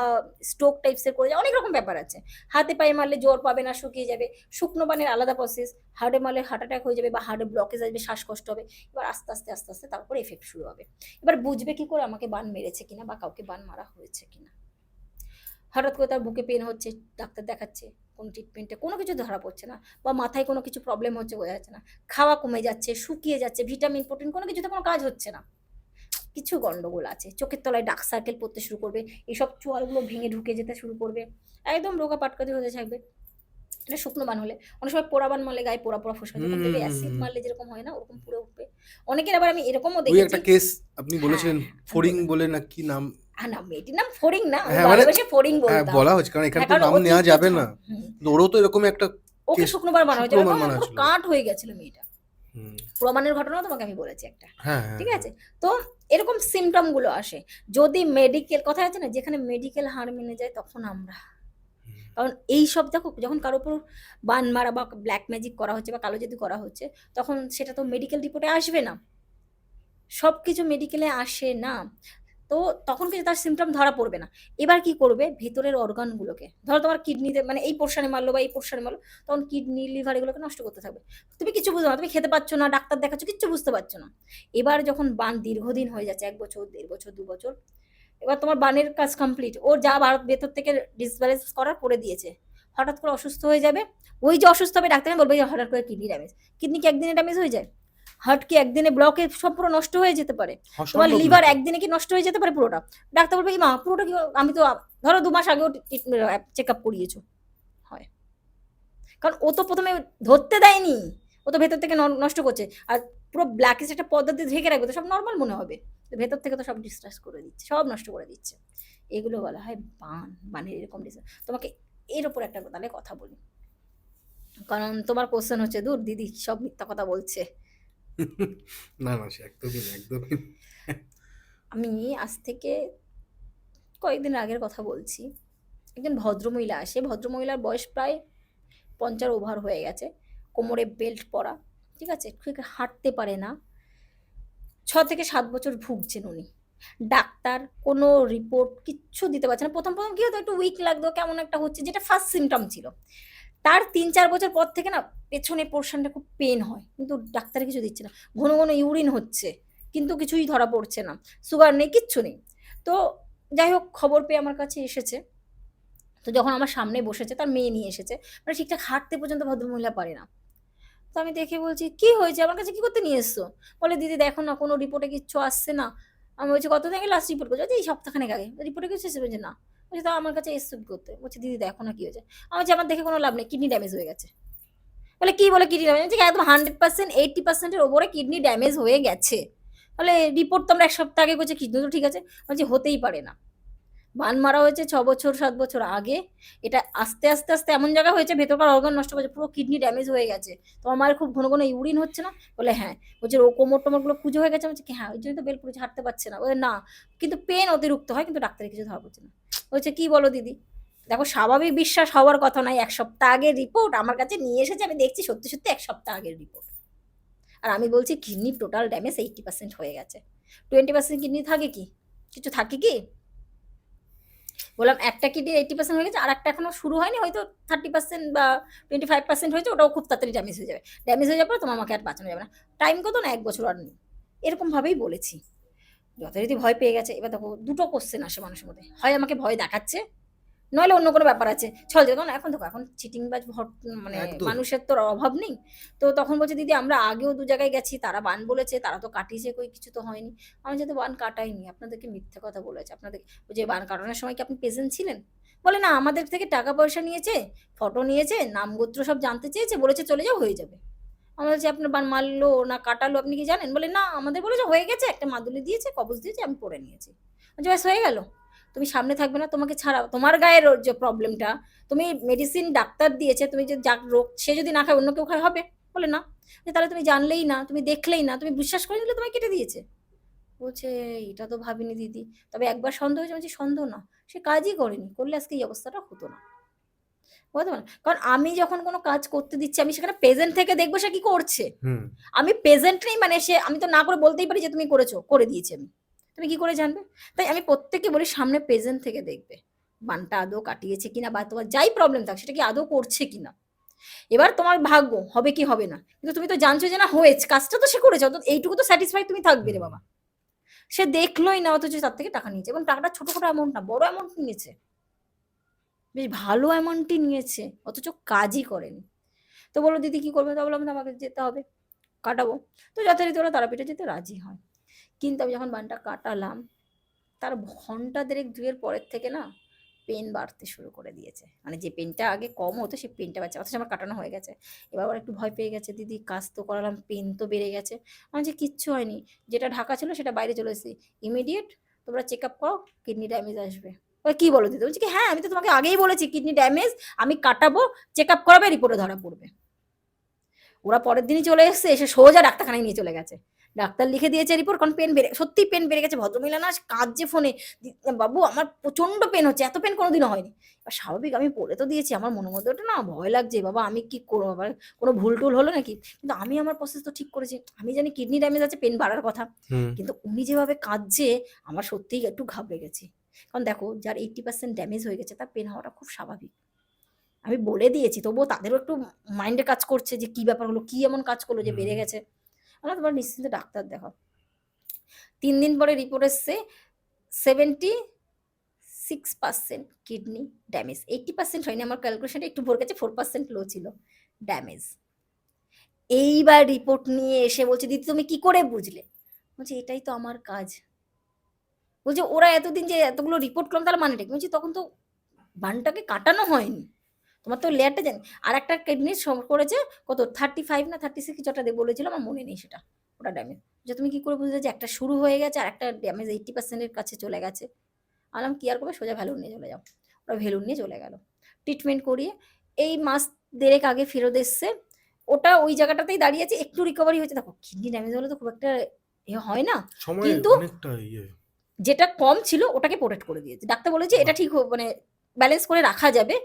স্ট্রোক টাইপসের করে যায়, অনেক রকম ব্যাপার আছে। হাতে পায়ে মারলে জোর পাবে না, শুকিয়ে যাবে। শুকনো বানের আলাদা প্রসেস, হার্টে মারলে হার্ট অ্যাটাক হয়ে যাবে বা হার্টে ব্লকেজ আসবে, শ্বাসকষ্ট হবে। এবার আস্তে আস্তে আস্তে আস্তে তারপরে এফেক্ট শুরু হবে। এবার বুঝবে কি করে আমাকে বান মেরেছে কিনা বা কাউকে বান মারা হয়েছে কিনা। হঠাৎ করে তার বুকে পেন হচ্ছে, ডাক্তার দেখাচ্ছে, কোনো ট্রিটমেন্টে কোনো কিছু ধরা পড়ছে না, বা মাথায় কোনো কিছু প্রবলেম হচ্ছে, বোঝা যাচ্ছে না, খাওয়া কমে যাচ্ছে, শুকিয়ে যাচ্ছে, ভিটামিন প্রোটিন কোনো কিছুতে কোনো কাজ হচ্ছে না, কিছু গন্ডগোল আছে, চোখের তলায় ডার্ক সার্কেল পড়তে শুরু করবে, এইসব চোয়ালগুলো ভেঙে ঢুকে যেতে শুরু করবে, একদম রোগা পাটকাতি হতে থাকবে। এটা শুকনো বান হলে। অনেক সময় পোড়া বান মারলে গায়ে পোড়া পোড়া ফোসকা, হুম যেরকম হুম দেখবে হুম অ্যাসিড হুম। মারলে যেরকম হয় না, ওরকম পুড়ে উঠবে। অনেকের আবার আমি এরকমও ওই দেখেছি। একটা কেস আপনি হ্যাঁ বলেছিলেন, হ্যাঁ, আমি ফড়িং বললাম বলে না কি নাম, না মেয়েটির নাম ফড়িং না, আমি হ্যাঁ মানে ভালোবেসে ফড়িং হ্যাঁ বলতাম। বলা হচ্ছে, কারণ এখানে হ্যাঁ, তো কারণ নাম ও নেওয়া তিনটে যাবে না। কিন্তু ওরও তো এরকম একটা ওকে কেস শুকনোবার বানানো হয়েছিল, শুক্রবার মানা পুরো ছিল। কাঠ হয়ে গেছিল মেয়েটা। হুম। প্রমাণের ঘটনাও তোমাকে আমি বলেছি একটা, হ্যাঁ হ্যাঁ ঠিক হ্যাঁ। আছে? তো এরকম সিমটম গুলো আসে যদি মেডিকেল, কথা আছে না, যেখানে মেডিকেল হার মেনে যায় তখন আমরা, হুম। কারণ এই সব দেখো যখন কারোর উপর বান মারা বা ব্ল্যাক ম্যাজিক করা হচ্ছে বা কালো জাদু করা হচ্ছে, তখন সেটা তো মেডিকেল রিপোর্টে আসবে না, সব কিছু মেডিকেলে আসে না। তো তখন কিন্তু তার সিমটম ধরা পড়বে না। এবার কি করবে, ভেতরের অর্গানগুলোকে, ধরো তোমার কিডনিতে মানে এই পোর্শনে মারলো বা এই পোর্শনে মারলো, তখন কিডনি লিভার এগুলোকে নষ্ট করতে থাকবে। তুমি কিছু বুঝতে না, তুমি খেতে পারছো না, ডাক্তার দেখাচ্ছ, কিচ্ছু বুঝতে পারছো না। এবার যখন বান দীর্ঘদিন হয়ে যাচ্ছে, 1 বছর 1.5 বছর 2 বছর, এবার তোমার বানের কাজ কমপ্লিট, ওর যা ভেতর থেকে ডিসব্যালেন্স করার করে দিয়েছে, হঠাৎ করে অসুস্থ হয়ে যাবে। ওই যে অসুস্থ হবে, ডাক্তার বলবে যে হঠাৎ করে কিডনি ড্যামেজ। কিডনি কি একদিনে ড্যামেজ হয়ে যায়? হার্ট কি একদিনে ব্লকে সব পুরো নষ্ট হয়ে যেতে পারে? তোমার অসম্ভব লিভার নাকি? একদিনে কি নষ্ট হয়ে যেতে পারে পুরোটা? ডাক্তার বলবে কি মা পুরোটা কি, আমি তো ধরো 2 মাস আগেও চেক আপ করিয়েছো, হয়। কারণ ও তো প্রথমে ধরতে দেয়নি, ও তো ভেতর থেকে নষ্ট করছে। আর পুরো ব্ল্যাকিশ একটা পদ্ধতি ঢেকে রাখবে তো সব নর্মাল মনে হবে, ভেতর থেকে তো সব ডিস্ট্রাস করে দিচ্ছে, সব নষ্ট করে দিচ্ছে। এগুলো বলা হয় বান, বানের এরকম তোমাকে এর ওপর একটা তাহলে কথা বলি, কারণ তোমার কোশ্চেন হচ্ছে দূর দিদি সব মিথ্যা কথা বলছে। না না, সে একদমই না, একদমই না। আমি আজ থেকে কয়েকদিন আগের কথা বলছি, একজন ভদ্রমহিলা আসে, ভদ্রমহিলার বয়স প্রায় 50 ওভার হয়ে গেছে, কোমরে বেল্ট পরা, ঠিক আছে, ঠিক হাঁটতে পারে না, 6 থেকে 7 বছর ভুগছেন উনি। ডাক্তার কোনো রিপোর্ট কিচ্ছু দিতে পারছে না। প্রথম প্রথম কি হতো, একটু উইক লাগতো, কেমন একটা হচ্ছে, যেটা ফার্স্ট সিমটম ছিল। তার 3-4 বছর পর থেকে না পেছনে পোর্শনটা খুব পেন হয়, কিন্তু ডাক্তার কিছু দিচ্ছে না। ঘন ঘন ইউরিন হচ্ছে, কিন্তু কিছুই ধরা পড়ছে না, সুগার নেই, কিচ্ছু নেই। তো যাই হোক, খবর পেয়ে আমার কাছে এসেছে। তো যখন আমার সামনে বসেছে, তার মেয়ে নিয়ে এসেছে, মানে ঠিকঠাক হাঁটতে পর্যন্ত ভদ্রমহিলা পারে না। তো আমি দেখে বলছি কি হয়েছে, আমার কাছে কি করতে নিয়ে এসছো? বলে দিদি দেখো না, কোনো রিপোর্টে কিচ্ছু আসছে না। আমি বলছি কতদিন আগে লাস্ট রিপোর্ট করছো? এই সপ্তাহখানেক আগে। রিপোর্টে কিছু এসেছে? বলছে না। বলছি তা আমার কাছে এসছো কি করতে? বলছে দিদি দেখো না কি হয়েছে। আমার বলছি আমার দেখে কোনো লাভ নেই, কিডনি ড্যামেজ হয়ে গেছে। বলে কি বলে কিডনি ড্যামেজ? একদম 100% 80%-এর ওপরে কিডনি ড্যামেজ হয়ে গেছে। বলে রিপোর্ট তো আমরা 1 সপ্তাহ আগে করছি, কিডনি তো ঠিক আছে। বলছি হতেই পারে না, বান মারা হয়েছে 6 বছর 7 বছর আগে, এটা আস্তে আস্তে আস্তে এমন জায়গা হয়েছে, ভেতরকার অর্গান নষ্ট করেছে, পুরো কিডনি ড্যামেজ হয়ে গেছে। তোমার মায়ের খুব ঘন ঘন ইউরিন হচ্ছে না? বলে হ্যাঁ। বলছে ও কোমর টোমরগুলো পুজো হয়ে গেছে? বলছে কি হ্যাঁ, ওই জন্য তো বেল পড়েছে, হাঁটতে পারছে না। বলে না, কিন্তু পেন অতিরিক্ত হয়, কিন্তু ডাক্তারের কিছু ধরা পড়ছে না। বলছে কি বলো দিদি, দেখো স্বাভাবিক বিশ্বাস হওয়ার কথা নয়, 1 সপ্তাহ আগের রিপোর্ট আমার কাছে নিয়ে এসেছে, আমি দেখছি সত্যি সত্যি 1 সপ্তাহ আগের রিপোর্ট। আর আমি বলছি কিডনি টোটাল ড্যামেজ 80% হয়ে গেছে, 20% কিডনি থাকে কি, কিছু থাকে কি? বললাম একটা কিডনি 80% হয়ে গেছে, আর একটা এখনো শুরু হয়নি, হয়তো 30% বা 25% হয়েছে, ওটাও খুব তাড়াতাড়ি ড্যামেজ হয়ে যাবে। ড্যামেজ হয়ে যাওয়ার পর তোমার আমাকে আর বাঁচানো যাবে না, টাইম কত না 1 বছর আর নেই। এরকমভাবেই বলেছি। যথারীতি ভয় পেয়ে গেছে। এবার দেখো দুটো কোশ্চেন আসে মানুষের মধ্যে, হয় আমাকে ভয় দেখাচ্ছে, নইলে অন্য কোনো ব্যাপার আছে, ছল যখন এখন দেখো এখন চিটিংবাজ মানে একদম। মানুষের তো অভাব নেই। তো তখন বলছে দিদি আমরা আগেও 2 জায়গায় গেছি, তারা বান বলেছে, তারা তো কাটিয়েছে, কই কিছু তো হয়নি। আমি যেহেতু বান কাটাইনি, আপনাদেরকে মিথ্যে কথা বলেছে। আপনাদের যে বান কাটানোর সময় কি আপনি প্রেজেন্ট ছিলেন? বলে না, আমাদের থেকে টাকা পয়সা নিয়েছে, ফটো নিয়েছে, নাম গোত্র সব জানতে চেয়েছে, বলেছে চলে যাও, হয়ে যাবে। আমরা বলছি আপনার বান মারলো না কাটালো আপনি কি জানেন? বলে না, আমাদের বলেছে হয়ে গেছে, একটা মাদুলি দিয়েছে, কবজ দিয়েছে, আমি পরে নিয়েছি। বলছি ব্যাস হয়ে গেল, তুমি সামনে থাকবে না, তোমাকে ছাড়া তোমার গায়ের যে প্রবলেমটা, তুমি মেডিসিন ডাক্তার দিয়েছে, তুমি যে যার রোগ সে যদি না খায় অন্য কেউ খায় হবে? বলে না। তাহলে তুমি জানলেই না, তুমি দেখলেই না, তুমি বিশ্বাস করে নিলে, তোমায় কেটে দিয়েছে। বলছে এটা তো ভাবিনি দিদি, তবে একবার সন্দেহ হয়েছে। বলছি সন্দেহ না, সে কাজই করেনি, করলে আজকে এই অবস্থাটা হতো না। বুঝতে পারো, কারণ আমি যখন কোনো কাজ করতে দিচ্ছি, আমি সেখানে প্রেজেন্ট থেকে দেখবো সে কি করছে। হুম। আমি প্রেজেন্ট নেই মানে সে, আমি তো না করে বলতেই পারি যে তুমি করেছো, করে দিয়েছি আমি, তুমি কি করে জানবে? তাই আমি প্রত্যেককে বলি সামনে প্রেজেন্ট থেকে দেখবে বানটা আদৌ কাটিয়েছে কিনা, বা তোমার যাই প্রবলেম থাক সেটা কি আদৌ করছে কিনা। এবার তোমার ভাগ্য হবে কি হবে না, কিন্তু তুমি তো জানছো যে না হয়েছে, কাজটা তো সে করেছে, অন্তত এইটুকু তো স্যাটিসফাই তুমি থাকবে রে বাবা। সে দেখলোই না, অথচ তার থেকে টাকা নিয়েছে, এবং টাকাটা ছোটখাটো অ্যামাউন্ট না, বড় অ্যামাউন্ট নিয়েছে, বেশ ভালো অ্যামাউন্টই নিয়েছে, অথচ কাজই করেনি। তো বলো দিদি কি করবে? তো বললাম আমাকে যেতে হবে, কাটাবো। তো যথারীতি ওরা তারাপীঠে যেতে রাজি হয়। কিন্তু আমি যখন বানটা কাটালাম, তার ঘন্টা দেড়েক দুয়ের পরের থেকে না পেন বাড়তে শুরু করে দিয়েছে, মানে যে পেনটা আগে কম হতো সেই পেনটা বাড়ছে, অথচ আমার কাটানো হয়ে গেছে। এবার আবার একটু ভয় পেয়ে গেছে, দিদি কাজ তো করালাম, পেন তো বেড়ে গেছে। আমি যে কিচ্ছু হয়নি, যেটা ঢাকা ছিল সেটা বাইরে চলে এসেছি, ইমিডিয়েট তোমরা চেক আপ করো, কিডনি ড্যামেজ আসবে। কি বলো দিদি? বলছি কি হ্যাঁ আমি তো তোমাকে আগেই বলেছি কিডনি ড্যামেজ, আমি কাটাবো, চেক আপ করাবে, রিপোর্টে ধরা পড়বে। ওরা পরের দিনই চলে এসছে, এসে সোজা ডাক্তারখানায় নিয়ে চলে গেছে। ডাক্তার লিখে দিয়েছে রিপোর্ট, কারণ পেন বেড়ে, সত্যি পেন বেড়ে গেছে। ভদ্রমহিলা না কাঁদছে ফোনে, বাবু আমার প্রচন্ড পেন হচ্ছে, এত পেন কোনোদিনও হয়নি। আর স্বাভাবিক আমি বলে তো দিয়েছি, আমার মনের মধ্যে ওটা না ভয় লাগছে, বাবা আমি কি করবো, আবার কোনো ভুল টুল হলো নাকি। কিন্তু আমি আমার প্রসেস তো ঠিক করেছি, আমি জানি কিডনি ড্যামেজ আছে, পেন বাড়ার কথা। কিন্তু উনি যেভাবে কাঁদছে, আমার সত্যিই একটু ঘাবড়ে গেছি। কারণ দেখো, যার 80% ড্যামেজ হয়ে গেছে তার পেন হওয়াটা খুব স্বাভাবিক। আমি বলে দিয়েছি, তবুও তাদেরও একটু মাইন্ডে কাজ করছে যে কি ব্যাপার হলো, কি এমন কাজ করলো যে বেড়ে গেছে। আমরা তোমার নিশ্চিন্তে ডাক্তার দেখাও। 3 দিন পরে রিপোর্ট এসছে 76% কিডনি ড্যামেজ। 80% হয়নি, আমার ক্যালকুলেশনটা একটু ভরে গেছে, 4% লো ছিল ড্যামেজ। এইবার রিপোর্ট নিয়ে এসে বলছে দিদি তুমি কি করে বুঝলে? বলছি এটাই তো আমার কাজ। বলছে ওরা এতদিন যে এতগুলো রিপোর্ট করলাম তাহলে মানেটা কি? বলছি তখন তো বানটাকে কাটানো হয়নি, তোমার তো লেয়ারটা জানি। আর একটা কিডনি করেছে কত 35 না 36 যটা বলেছিল, আমার মনে নেই সেটা, ওটা ড্যামেজ। যে তুমি কি করে বুঝলে যে একটা শুরু হয়ে গেছে আর একটা ড্যামেজ 80%-এর কাছে চলে গেছে? আলাম কি আর করবে, সোজা ভ্যালুর নিয়ে চলে যাও। ওরা ভ্যালুর নিয়ে চলে গেল, ট্রিটমেন্ট করিয়ে এই মাস দেড়েক আগে ফেরত এসছে। ওটা ওই জায়গাটাতেই দাঁড়িয়েছে, একটু রিকভারি হয়েছে। দেখো কিডনি ড্যামেজ হলে তো খুব একটা হয় না, কিন্তু যেটা কম ছিল ওটাকে প্রোটেক্ট করে দিয়েছে। ডাক্তার বলেছে এটা ঠিক মানে ব্যালেন্স করে রাখা যাবে,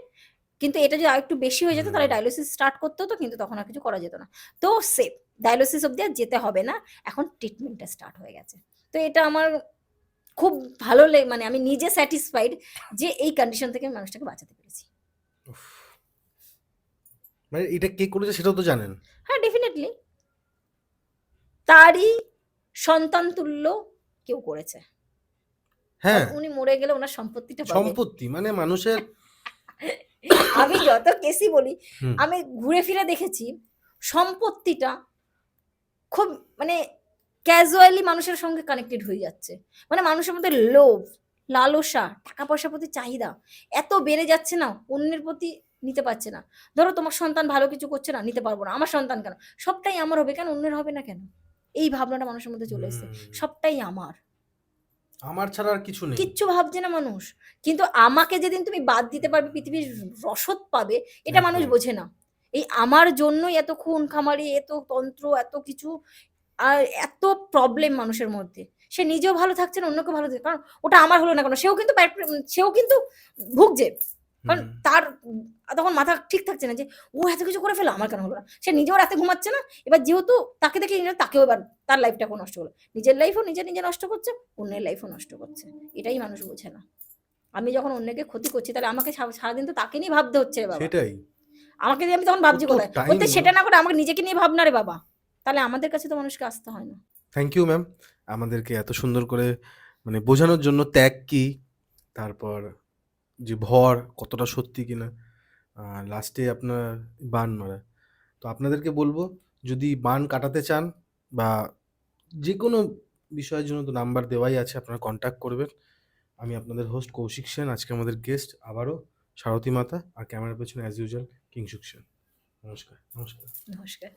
কিন্তু এটা যদি আরেকটু বেশি হয়ে যেত তাহলে ডায়ালিসিস স্টার্ট করতে হতো, কিন্তু তখন আর কিছু করা যেত না। তো সেফ, ডায়ালিসিস অব্দি আর যেতে হবে না, এখন ট্রিটমেন্টটা স্টার্ট হয়ে গেছে। তো এটা আমার খুব ভালো মানে আমি নিজে স্যাটিসফাইড যে এই কন্ডিশন থেকে মানুষটাকে বাঁচাতে পেরেছি। মানে এটা কে করেছে সেটাও তো জানেন? হ্যাঁ ডেফিনেটলি, তারই সন্তান তুল্য কেউ করেছে। হ্যাঁ, উনি মরে গেলে ওনার সম্পত্তিটা পাবে। সম্পত্তি মানে মানুষের আমি যত কেসই বলি, আমি ঘুরে ফিরে দেখেছি সম্পত্তিটা খুব মানে ক্যাজুয়ালি মানুষের সঙ্গে কানেক্টেড হয়ে যাচ্ছে। মানে মানুষের মধ্যে লোভ, লালসা, টাকা পয়সার প্রতি চাহিদা এত বেড়ে যাচ্ছে না, অন্যের প্রতি নিতে পারছে না। ধরো তোমার সন্তান ভালো কিছু করছে না, নিতে পারবো না, আমার সন্তান কেন, সবটাই আমার হবে কেন, অন্যের হবে না কেন? এই ভাবনাটা মানুষের মধ্যে চলে এসেছে, সবটাই আমার, আমার ছাড়া আর কিছু নেই। কিচ্ছু ভাবছে না মানুষ। কিন্তু আমাকে যেদিন তুমি বাদ দিতে পারবে, পৃথিবীর রসদ পাবে, এটা মানুষ বোঝে না। এই আমার জন্যই এত খুন খামারি, এত তন্ত্র, এত কিছু, আর এত প্রবলেম মানুষের মধ্যে। সে নিজেও ভালো থাকছে না, অন্যকে ভালো থাকছে, কারণ ওটা আমার হলো না কেন, সেও কিন্তু ভুগছে। কারণ তার তখন মাথা ঠিক থাকছে না যে ও এত কিছু করে ফেলো, আমার কেন হলো না। সে নিজেও রাতে ঘুমাচ্ছে না, এবার যেহেতু তাকে দেখে তাকেও এবার তার লাইফটাকেও নষ্ট হলো, নিজের লাইফও নিজে নিজে নষ্ট করছে, অন্যের লাইফও নষ্ট করছে। এটাই মানুষ বোঝে না। আমি যখন অন্যকে ক্ষতি করছি তাহলে আমাকে সারাদিন তো তাকে নিয়ে ভাবতে হচ্ছে রে বাবা। সেটাই, আমাকে দিয়ে আমি তখন ভাবছি কোথায়, বলতে সেটা না করে আমাকে নিজেকে নিয়ে ভাবনা রে বাবা, তাহলে আমাদের কাছে তো মানুষকে আসতে হয় না। থ্যাংক ইউ ম্যাম, আমাদেরকে এত সুন্দর করে মানে বোঝানোর জন্য ত্যাগ কি, তারপর যে ভর কতটা সত্যি কিনা, লাস্টে আপনার বান মারা। তো আপনাদেরকে বলবো, যদি বান কাটাতে চান বা যে কোনো বিষয়ের জন্য তো নাম্বার দেওয়াই আছে, আপনারা কন্ট্যাক্ট করবেন। আমি আপনাদের হোস্ট কৌশিক সেন, আজকে আমাদের গেস্ট আবারও সারথী মাতা, আর ক্যামেরার পেছনে অ্যাজ ইউজুয়াল কিংসুক সেন। নমস্কার। নমস্কার।